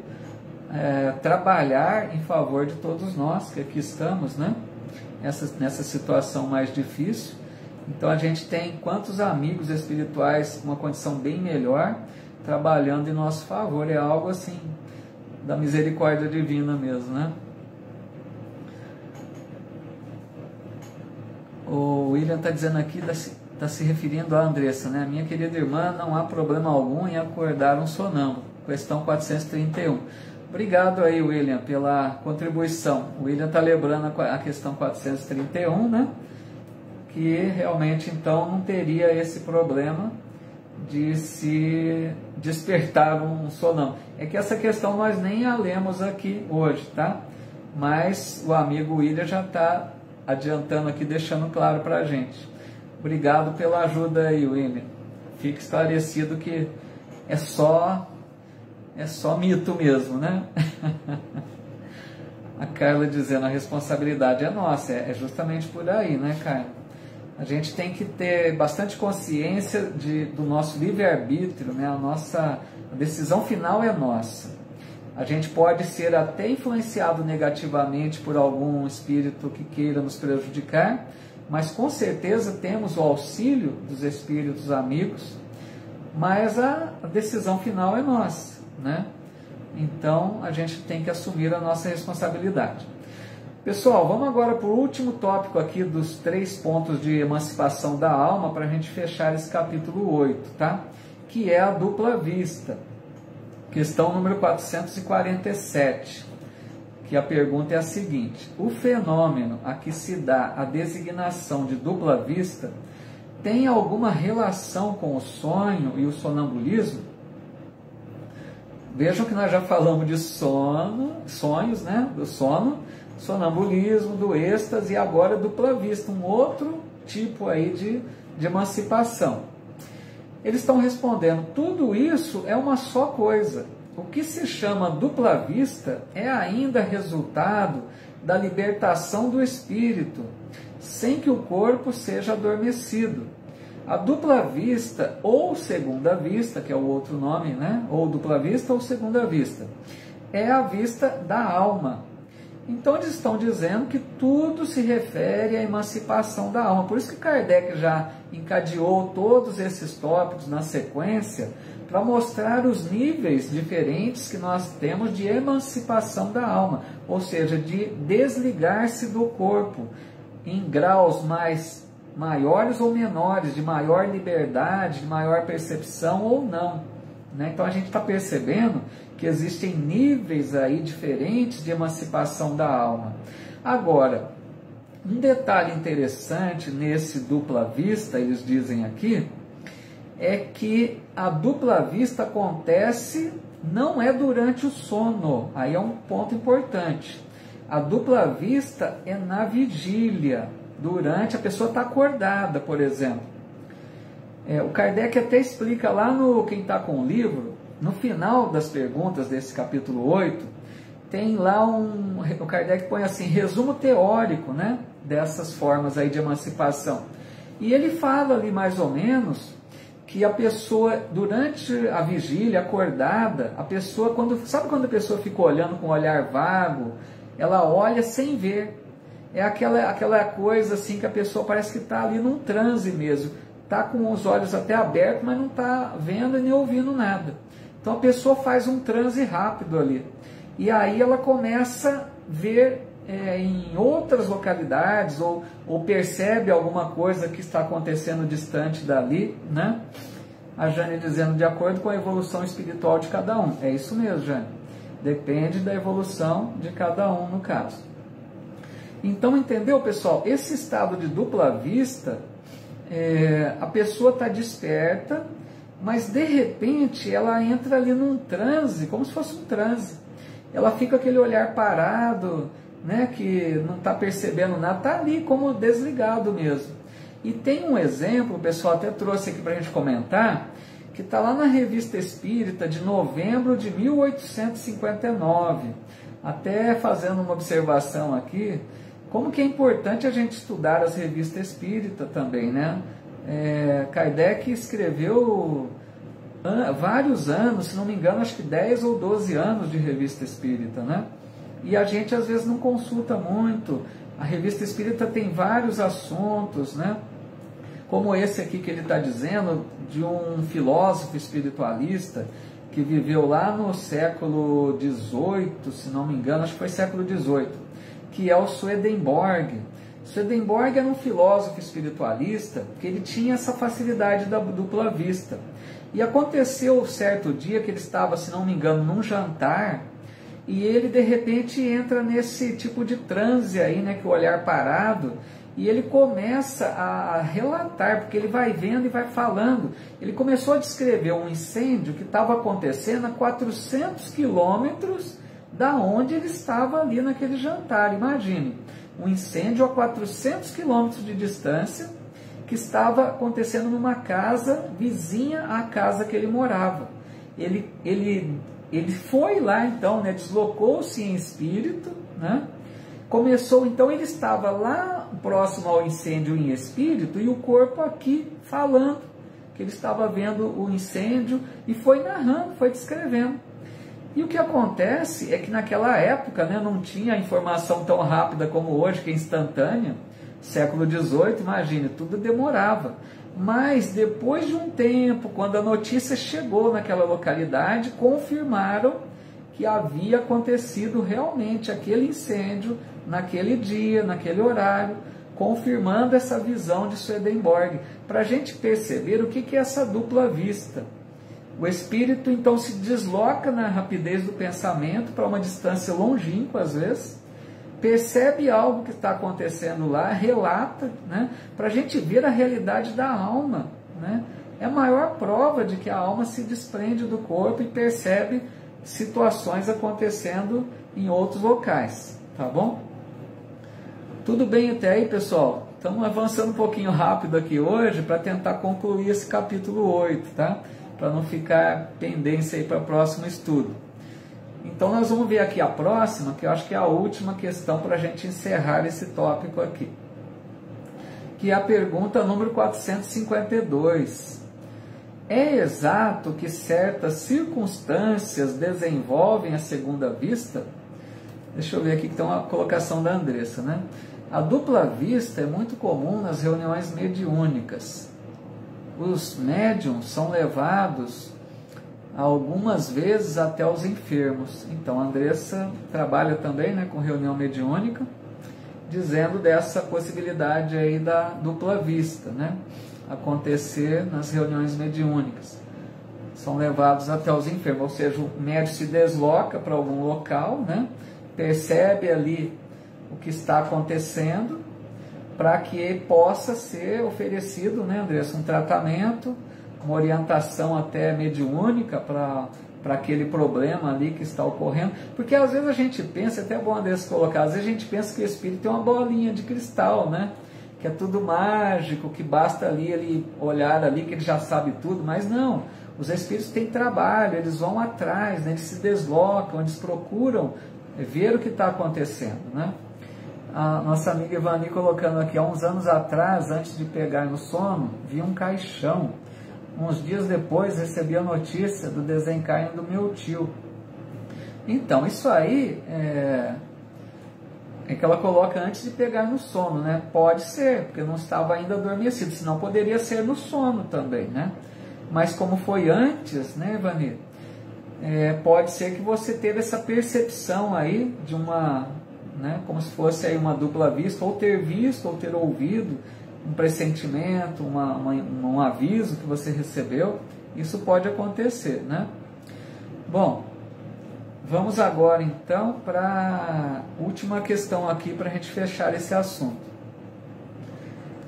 trabalhar em favor de todos nós que aqui estamos, né, nessa situação mais difícil. Então, a gente tem quantos amigos espirituais, uma condição bem melhor, trabalhando em nosso favor. É algo assim, da misericórdia divina mesmo, né? O William está dizendo aqui, está se referindo a Andressa, né? Minha querida irmã, não há problema algum em acordar um sonâmbulo. Questão 431. Obrigado aí, William, pela contribuição. O William está lembrando a questão 431, né? Que realmente, então, não teria esse problema de se despertar um sonâmbulo. É que essa questão nós nem a lemos aqui hoje, tá? Mas o amigo William já está adiantando aqui, deixando claro para a gente. Obrigado pela ajuda aí, William. Fique esclarecido que é só mito mesmo, né? A Carla dizendo, a responsabilidade é nossa. É justamente por aí, né, Carla? A gente tem que ter bastante consciência do nosso livre-arbítrio, né? A decisão final é nossa. A gente pode ser até influenciado negativamente por algum espírito que queira nos prejudicar, mas com certeza temos o auxílio dos espíritos amigos, mas a decisão final é nossa, né? Então a gente tem que assumir a nossa responsabilidade. Pessoal, vamos agora para o último tópico aqui dos 3 pontos de emancipação da alma, para a gente fechar esse capítulo 8, tá? Que é a dupla vista. Questão número 447, que a pergunta é a seguinte: o fenômeno a que se dá a designação de dupla vista tem alguma relação com o sonho e o sonambulismo? Vejam que nós já falamos de sonhos, né? Do sono, sonambulismo, do êxtase e agora dupla vista, um outro tipo aí de emancipação. Eles estão respondendo, tudo isso é uma só coisa. O que se chama dupla vista é ainda resultado da libertação do espírito, sem que o corpo seja adormecido. A dupla vista, ou segunda vista, que é o outro nome, né? Ou dupla vista ou segunda vista, é a vista da alma. Então eles estão dizendo que tudo se refere à emancipação da alma. Por isso que Kardec já encadeou todos esses tópicos na sequência para mostrar os níveis diferentes que nós temos de emancipação da alma, ou seja, de desligar-se do corpo em graus maiores ou menores, de maior liberdade, de maior percepção ou não, né? Então a gente está percebendo que existem níveis aí diferentes de emancipação da alma. Agora, um detalhe interessante nesse dupla vista, eles dizem aqui, é que a dupla vista acontece, não é durante o sono, aí é um ponto importante. A dupla vista é na vigília, durante a pessoa está acordada, por exemplo. O Kardec até explica lá no Quem Está com o Livro, no final das perguntas desse capítulo 8, tem lá o Kardec põe assim, resumo teórico, né, dessas formas aí de emancipação. E ele fala ali mais ou menos que a pessoa, durante a vigília, acordada, a pessoa, sabe quando a pessoa fica olhando com um olhar vago, ela olha sem ver. É aquela coisa assim que a pessoa parece que está ali num transe mesmo. Está com os olhos até abertos, mas não está vendo e nem ouvindo nada. Então a pessoa faz um transe rápido ali. E aí ela começa a ver em outras localidades ou percebe alguma coisa que está acontecendo distante dali, né? A Jane dizendo, de acordo com a evolução espiritual de cada um. É isso mesmo, Jane. Depende da evolução de cada um, no caso. Então, entendeu, pessoal? Esse estado de dupla vista, a pessoa está desperta, mas de repente ela entra ali num transe, como se fosse um transe. Ela fica com aquele olhar parado, né, que não está percebendo nada, está ali como desligado mesmo. E tem um exemplo, o pessoal até trouxe aqui para a gente comentar, que está lá na Revista Espírita de novembro de 1859, até fazendo uma observação aqui, como que é importante a gente estudar as revistas espíritas também, né? Kardec escreveu vários anos, se não me engano, acho que 10 ou 12 anos de revista espírita, né? E a gente às vezes não consulta muito. A revista espírita tem vários assuntos, né? Como esse aqui que ele está dizendo, de um filósofo espiritualista que viveu lá no século XVIII, se não me engano, acho que foi século XVIII, que é o Swedenborg. Swedenborg era um filósofo espiritualista que ele tinha essa facilidade da dupla vista. E aconteceu certo dia que ele estava, se não me engano, num jantar, e ele de repente entra nesse tipo de transe aí, né, que o olhar parado, e ele começa a relatar, porque ele vai vendo e vai falando. Ele começou a descrever um incêndio que estava acontecendo a 400 quilômetros da onde ele estava ali naquele jantar. Imagine, um incêndio a 400 quilômetros de distância, que estava acontecendo numa casa vizinha à casa que ele morava. Ele foi lá então, né, deslocou-se em espírito, né? Começou, então ele estava lá próximo ao incêndio em espírito e o corpo aqui falando que ele estava vendo o incêndio e foi narrando, foi descrevendo. E o que acontece é que naquela época, né, não tinha informação tão rápida como hoje, que é instantânea. Século XVIII, imagine, tudo demorava. Mas depois de um tempo, quando a notícia chegou naquela localidade, confirmaram que havia acontecido realmente aquele incêndio naquele dia, naquele horário, confirmando essa visão de Swedenborg, para a gente perceber o que é essa dupla vista. O espírito então se desloca na rapidez do pensamento para uma distância longínqua às vezes, percebe algo que está acontecendo lá, relata, né, para a gente ver a realidade da alma, né? É a maior prova de que a alma se desprende do corpo e percebe situações acontecendo em outros locais, tá bom? Tudo bem até aí, pessoal? Estamos avançando um pouquinho rápido aqui hoje para tentar concluir esse capítulo 8, tá? Para não ficar pendência aí para o próximo estudo. Então nós vamos ver aqui a próxima, que eu acho que é a última questão para a gente encerrar esse tópico aqui, que é a pergunta número 452. É exato que certas circunstâncias desenvolvem a segunda vista? Deixa eu ver aqui que tem uma colocação da Andressa, né? A dupla vista é muito comum nas reuniões mediúnicas. Os médiums são levados algumas vezes até os enfermos. Então a Andressa trabalha também, né, com reunião mediúnica, dizendo dessa possibilidade aí da dupla vista, né, acontecer nas reuniões mediúnicas. São levados até os enfermos, ou seja, o médium se desloca para algum local, né, percebe ali o que está acontecendo, para que possa ser oferecido, né, Andressa, um tratamento, uma orientação até mediúnica para aquele problema ali que está ocorrendo. Porque às vezes a gente pensa, até é bom Andressa colocar, às vezes a gente pensa que o espírito é uma bolinha de cristal, né, que é tudo mágico, que basta ali ele olhar ali que ele já sabe tudo, mas não. Os espíritos têm trabalho, eles vão atrás, né, eles se deslocam, eles procuram ver o que está acontecendo, né? A nossa amiga Ivani colocando aqui, há uns anos atrás, antes de pegar no sono, vi um caixão. Uns dias depois recebi a notícia do desencarne do meu tio. Então, isso aí é que ela coloca antes de pegar no sono, né? Pode ser, porque não estava ainda adormecido, senão poderia ser no sono também, né? Mas como foi antes, né, Ivani? Pode ser que você teve essa percepção aí de uma, né, como se fosse aí uma dupla vista, ou ter visto, ou ter ouvido um pressentimento, um aviso que você recebeu. Isso pode acontecer, né? Bom, vamos agora então para a última questão aqui para a gente fechar esse assunto.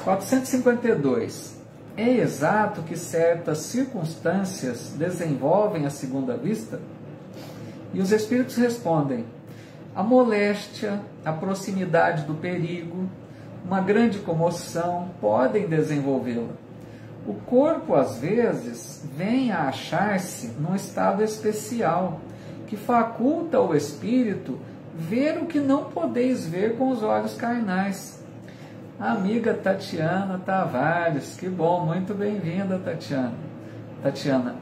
452. É exato que certas circunstâncias desenvolvem a segunda vista? E os espíritos respondem: a moléstia, a proximidade do perigo, uma grande comoção podem desenvolvê-la. O corpo, às vezes, vem a achar-se num estado especial, que faculta ao espírito ver o que não podeis ver com os olhos carnais. A amiga Tatiana Tavares, que bom, muito bem-vinda, Tatiana. Tatiana,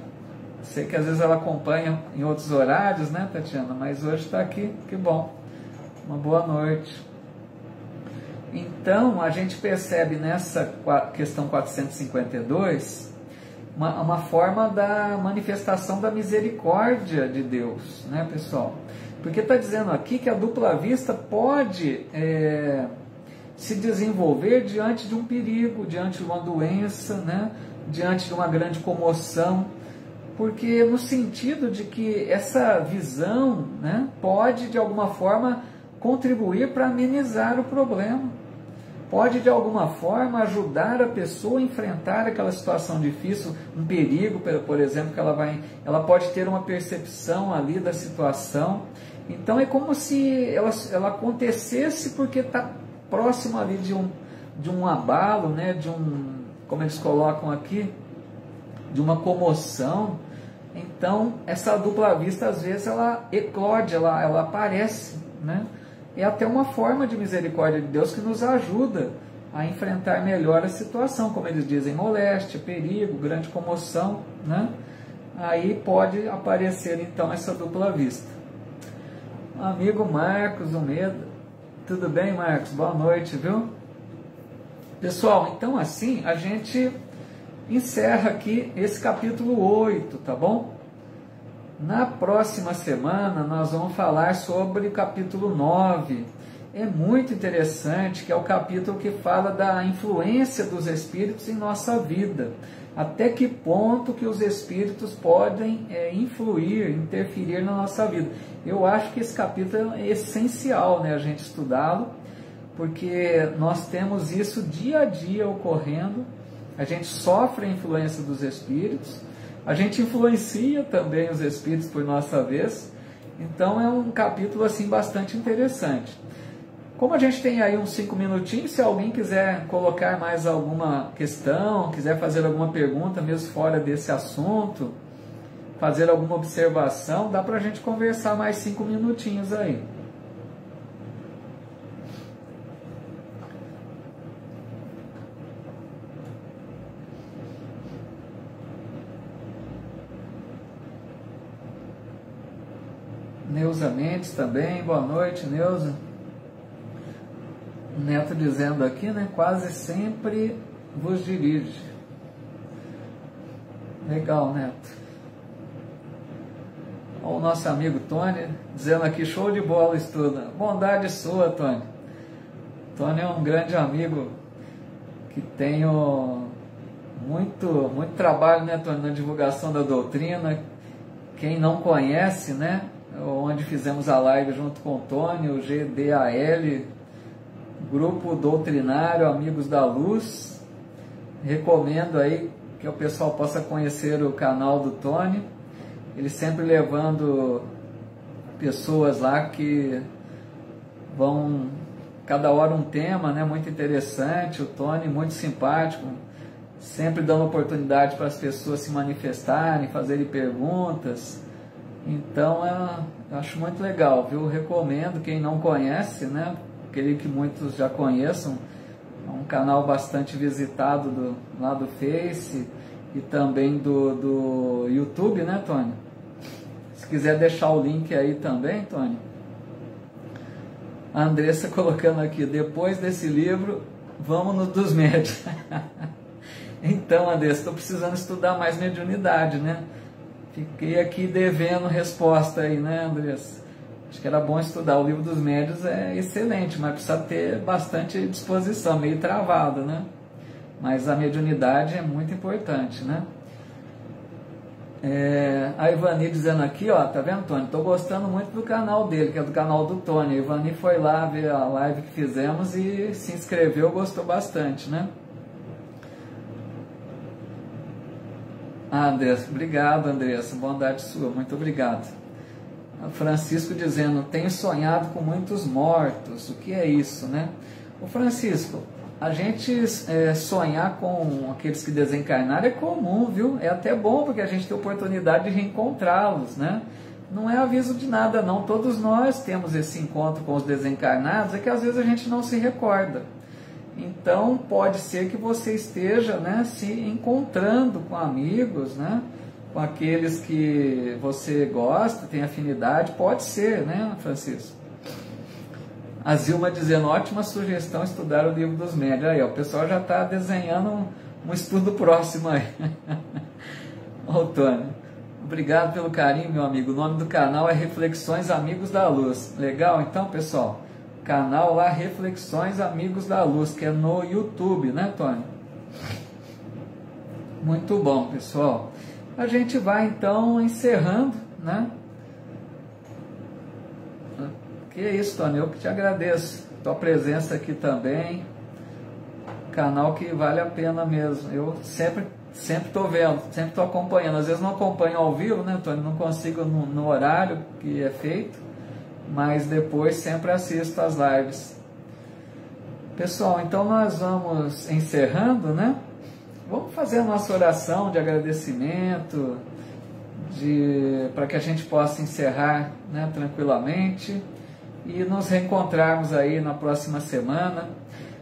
sei que às vezes ela acompanha em outros horários, né, Tatiana? Mas hoje está aqui, que bom. Uma boa noite. Então, a gente percebe nessa questão 452 uma forma da manifestação da misericórdia de Deus, né, pessoal? Porque está dizendo aqui que a dupla vista pode se desenvolver diante de um perigo, diante de uma doença, né, diante de uma grande comoção, porque no sentido de que essa visão, né, pode de alguma forma contribuir para amenizar o problema, pode de alguma forma ajudar a pessoa a enfrentar aquela situação difícil, um perigo, por exemplo, que ela pode ter uma percepção ali da situação. Então é como se ela acontecesse porque está próximo ali de um abalo, né, como eles colocam aqui, de uma comoção. Então essa dupla vista às vezes ela eclode, ela aparece, né? É até uma forma de misericórdia de Deus que nos ajuda a enfrentar melhor a situação, como eles dizem, moléstia, perigo, grande comoção, né? Aí pode aparecer então essa dupla vista. Amigo Marcos Almeida, tudo bem, Marcos? Boa noite, viu? Pessoal, então assim a gente encerra aqui esse capítulo 8, tá bom? Na próxima semana nós vamos falar sobre o capítulo 9. É muito interessante, que é o capítulo que fala da influência dos espíritos em nossa vida. Até que ponto que os espíritos podem influir, interferir na nossa vida. Eu acho que esse capítulo é essencial, né, a gente estudá-lo, porque nós temos isso dia a dia ocorrendo, a gente sofre a influência dos espíritos, a gente influencia também os espíritos por nossa vez, então é um capítulo assim bastante interessante. Como a gente tem aí uns 5 minutinhos, se alguém quiser colocar mais alguma questão, quiser fazer alguma pergunta mesmo fora desse assunto, fazer alguma observação, dá para a gente conversar mais 5 minutinhos aí. Neuza Mendes também, boa noite, Neuza. Neto dizendo aqui, né, quase sempre vos dirige. Legal, Neto. O nosso amigo Tony dizendo aqui, show de bola estuda. Bondade sua, Tony. Tony é um grande amigo que tenho muito trabalho, né, Tony, na divulgação da doutrina. Quem não conhece, né, onde fizemos a live junto com o Tony, o GDAL, Grupo Doutrinário Amigos da Luz. Recomendo aí que o pessoal possa conhecer o canal do Tony. Ele sempre levando pessoas lá que vão, cada hora um tema, né, muito interessante. O Tony muito simpático, sempre dando oportunidade para as pessoas se manifestarem, fazerem perguntas. Então eu acho muito legal, viu? Recomendo, quem não conhece, né? Creio que muitos já conheçam. É um canal bastante visitado lá do Face e também do YouTube, né, Tony? Se quiser deixar o link aí também, Tony. A Andressa colocando aqui, depois desse livro, vamos no dos médios. Então, Andressa, estou precisando estudar mais mediunidade, né? Fiquei aqui devendo resposta aí, né, Andressa? Acho que era bom estudar. O livro dos médios é excelente, mas precisa ter bastante disposição, meio travado, né? Mas a mediunidade é muito importante, né? A Ivani dizendo aqui, ó, tá vendo, Tony? Tô gostando muito do canal dele, que é do canal do Tony. A Ivani foi lá ver a live que fizemos e se inscreveu, gostou bastante, né? Andressa, obrigado, Andressa, bondade sua, muito obrigado. Francisco dizendo, tenho sonhado com muitos mortos. O que é isso, né? O Francisco, a gente sonhar com aqueles que desencarnaram é comum, viu? É até bom porque a gente tem oportunidade de reencontrá-los, né? Não é aviso de nada não, todos nós temos esse encontro com os desencarnados, é que às vezes a gente não se recorda. Então pode ser que você esteja, né, se encontrando com amigos, né, com aqueles que você gosta, tem afinidade, pode ser, né, Francisco? A Zilma dizendo, ótima sugestão estudar o Livro dos Médiuns. Aí, ó, o pessoal já está desenhando um estudo próximo aí. Ô, Tônio, obrigado pelo carinho, meu amigo. O nome do canal é Reflexões Amigos da Luz. Legal? Então, pessoal, canal lá Reflexões Amigos da Luz, que é no YouTube, né, Tônio? Muito bom, pessoal. A gente vai, então, encerrando, né? Que é isso, Tony, eu que te agradeço, tua presença aqui também, canal que vale a pena mesmo, eu sempre estou vendo, sempre estou acompanhando, às vezes não acompanho ao vivo, né, Tony, não consigo no horário que é feito, mas depois sempre assisto as lives. Pessoal, então nós vamos encerrando, né, vamos fazer a nossa oração de agradecimento, para que a gente possa encerrar, né, tranquilamente, e nos reencontrarmos aí na próxima semana.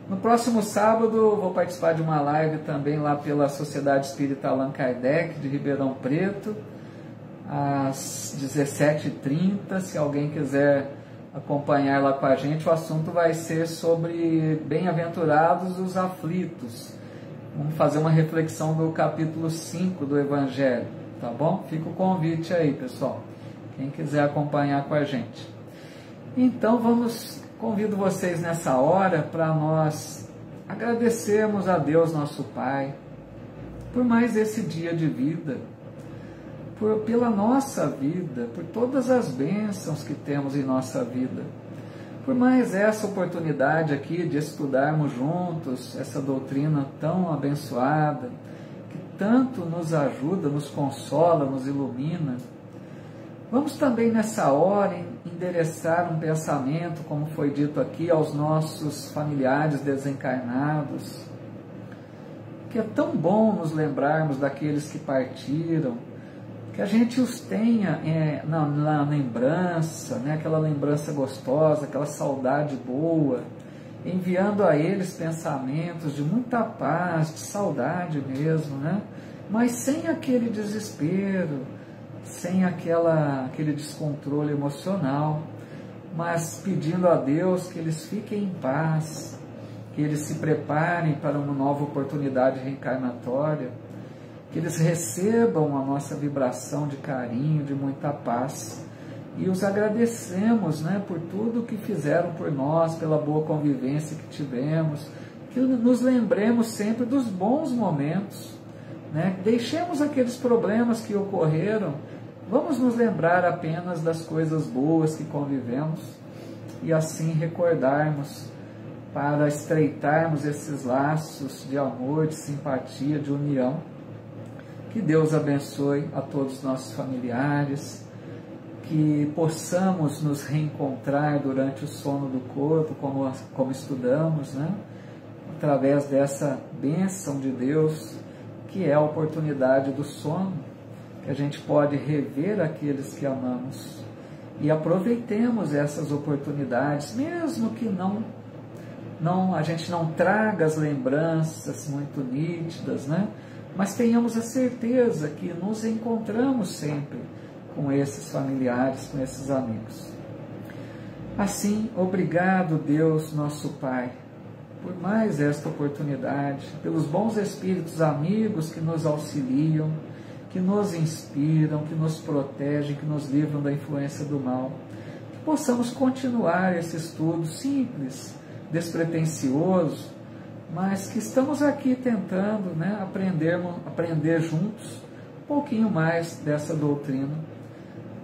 No próximo sábado vou participar de uma live também lá pela Sociedade Espírita Allan Kardec de Ribeirão Preto, às 17h30, se alguém quiser acompanhar lá com a gente. O assunto vai ser sobre bem-aventurados os aflitos. Vamos fazer uma reflexão do capítulo 5 do Evangelho, tá bom? Fica o convite aí, pessoal, quem quiser acompanhar com a gente. Então convido vocês nessa hora para nós agradecermos a Deus nosso Pai por mais esse dia de vida, pela nossa vida, por todas as bênçãos que temos em nossa vida, por mais essa oportunidade aqui de estudarmos juntos essa doutrina tão abençoada, que tanto nos ajuda, nos consola, nos ilumina. Vamos também nessa hora endereçar um pensamento, como foi dito aqui, aos nossos familiares desencarnados, que é tão bom nos lembrarmos daqueles que partiram, que a gente os tenha na lembrança, né? Aquela lembrança gostosa, aquela saudade boa, enviando a eles pensamentos de muita paz, de saudade mesmo, né? Mas sem aquele desespero, sem aquele descontrole emocional, mas pedindo a Deus que eles fiquem em paz, que eles se preparem para uma nova oportunidade reencarnatória, que eles recebam a nossa vibração de carinho, de muita paz, e os agradecemos, né, por tudo que fizeram por nós, pela boa convivência que tivemos, que nos lembremos sempre dos bons momentos, né? Deixemos aqueles problemas que ocorreram, vamos nos lembrar apenas das coisas boas que convivemos e assim recordarmos para estreitarmos esses laços de amor, de simpatia, de união. Que Deus abençoe a todos os nossos familiares, que possamos nos reencontrar durante o sono do corpo, como estudamos, né? Através dessa bênção de Deus, que é a oportunidade do sono, que a gente pode rever aqueles que amamos. E aproveitemos essas oportunidades, mesmo que a gente não traga as lembranças muito nítidas, né? Mas tenhamos a certeza que nos encontramos sempre com esses familiares, com esses amigos. Assim, obrigado, Deus, nosso Pai, por mais esta oportunidade, pelos bons espíritos amigos que nos auxiliam, que nos inspiram, que nos protegem, que nos livram da influência do mal. Que possamos continuar esse estudo simples, despretensioso, mas que estamos aqui tentando, né, aprender juntos um pouquinho mais dessa doutrina.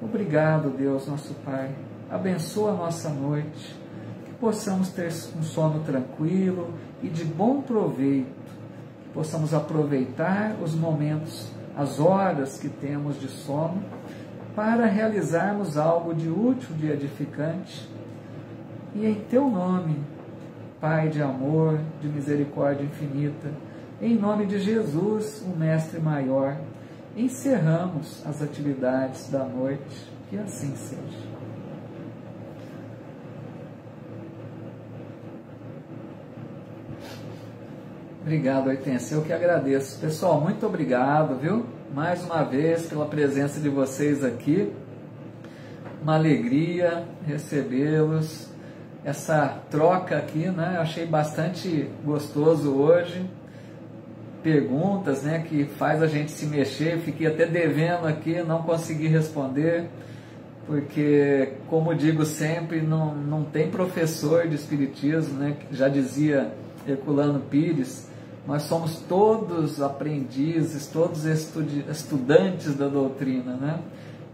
Obrigado, Deus, nosso Pai. Abençoa a nossa noite, que possamos ter um sono tranquilo e de bom proveito, que possamos aproveitar os momentos, as horas que temos de sono, para realizarmos algo de útil, de edificante. E em Teu nome, Pai de amor, de misericórdia infinita, em nome de Jesus, o Mestre Maior, encerramos as atividades da noite. Que assim seja. Obrigado, Hortência. Eu que agradeço. Pessoal, muito obrigado, viu? Mais uma vez pela presença de vocês aqui. Uma alegria recebê-los. Essa troca aqui, né? Eu achei bastante gostoso hoje. Perguntas, né? Que faz a gente se mexer. Fiquei até devendo aqui, não consegui responder. Porque, como digo sempre, não tem professor de Espiritismo, né? Já dizia Herculano Pires, nós somos todos aprendizes, todos estudantes da doutrina, né?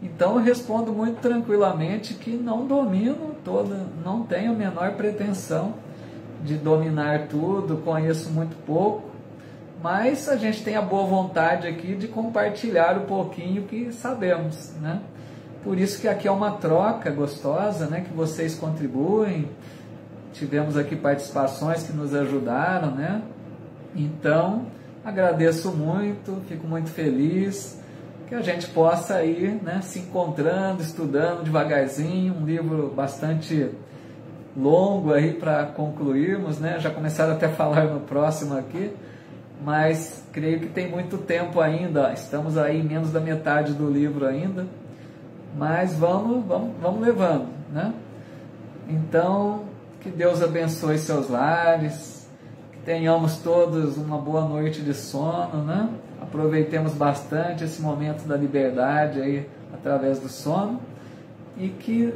Então eu respondo muito tranquilamente que não domino toda, não tenho a menor pretensão de dominar tudo, conheço muito pouco, mas a gente tem a boa vontade aqui de compartilhar o pouquinho que sabemos, né? Por isso que aqui é uma troca gostosa, né? Que vocês contribuem, tivemos aqui participações que nos ajudaram, né? Então, agradeço muito, fico muito feliz que a gente possa ir, né, se encontrando, estudando devagarzinho, um livro bastante longo aí para concluirmos, né? Já começaram até a falar no próximo aqui, mas creio que tem muito tempo ainda, estamos aí menos da metade do livro ainda, mas vamos levando, né? Então, que Deus abençoe seus lares, que tenhamos todos uma boa noite de sono, né? Aproveitemos bastante esse momento da liberdade aí através do sono e que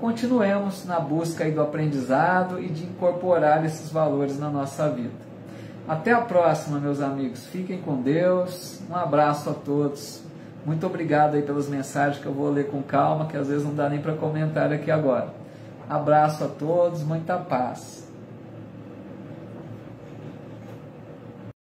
continuemos na busca aí do aprendizado e de incorporar esses valores na nossa vida. Até a próxima, meus amigos. Fiquem com Deus. Um abraço a todos. Muito obrigado aí pelas mensagens que eu vou ler com calma, que às vezes não dá nem para comentar aqui agora. Abraço a todos, muita paz.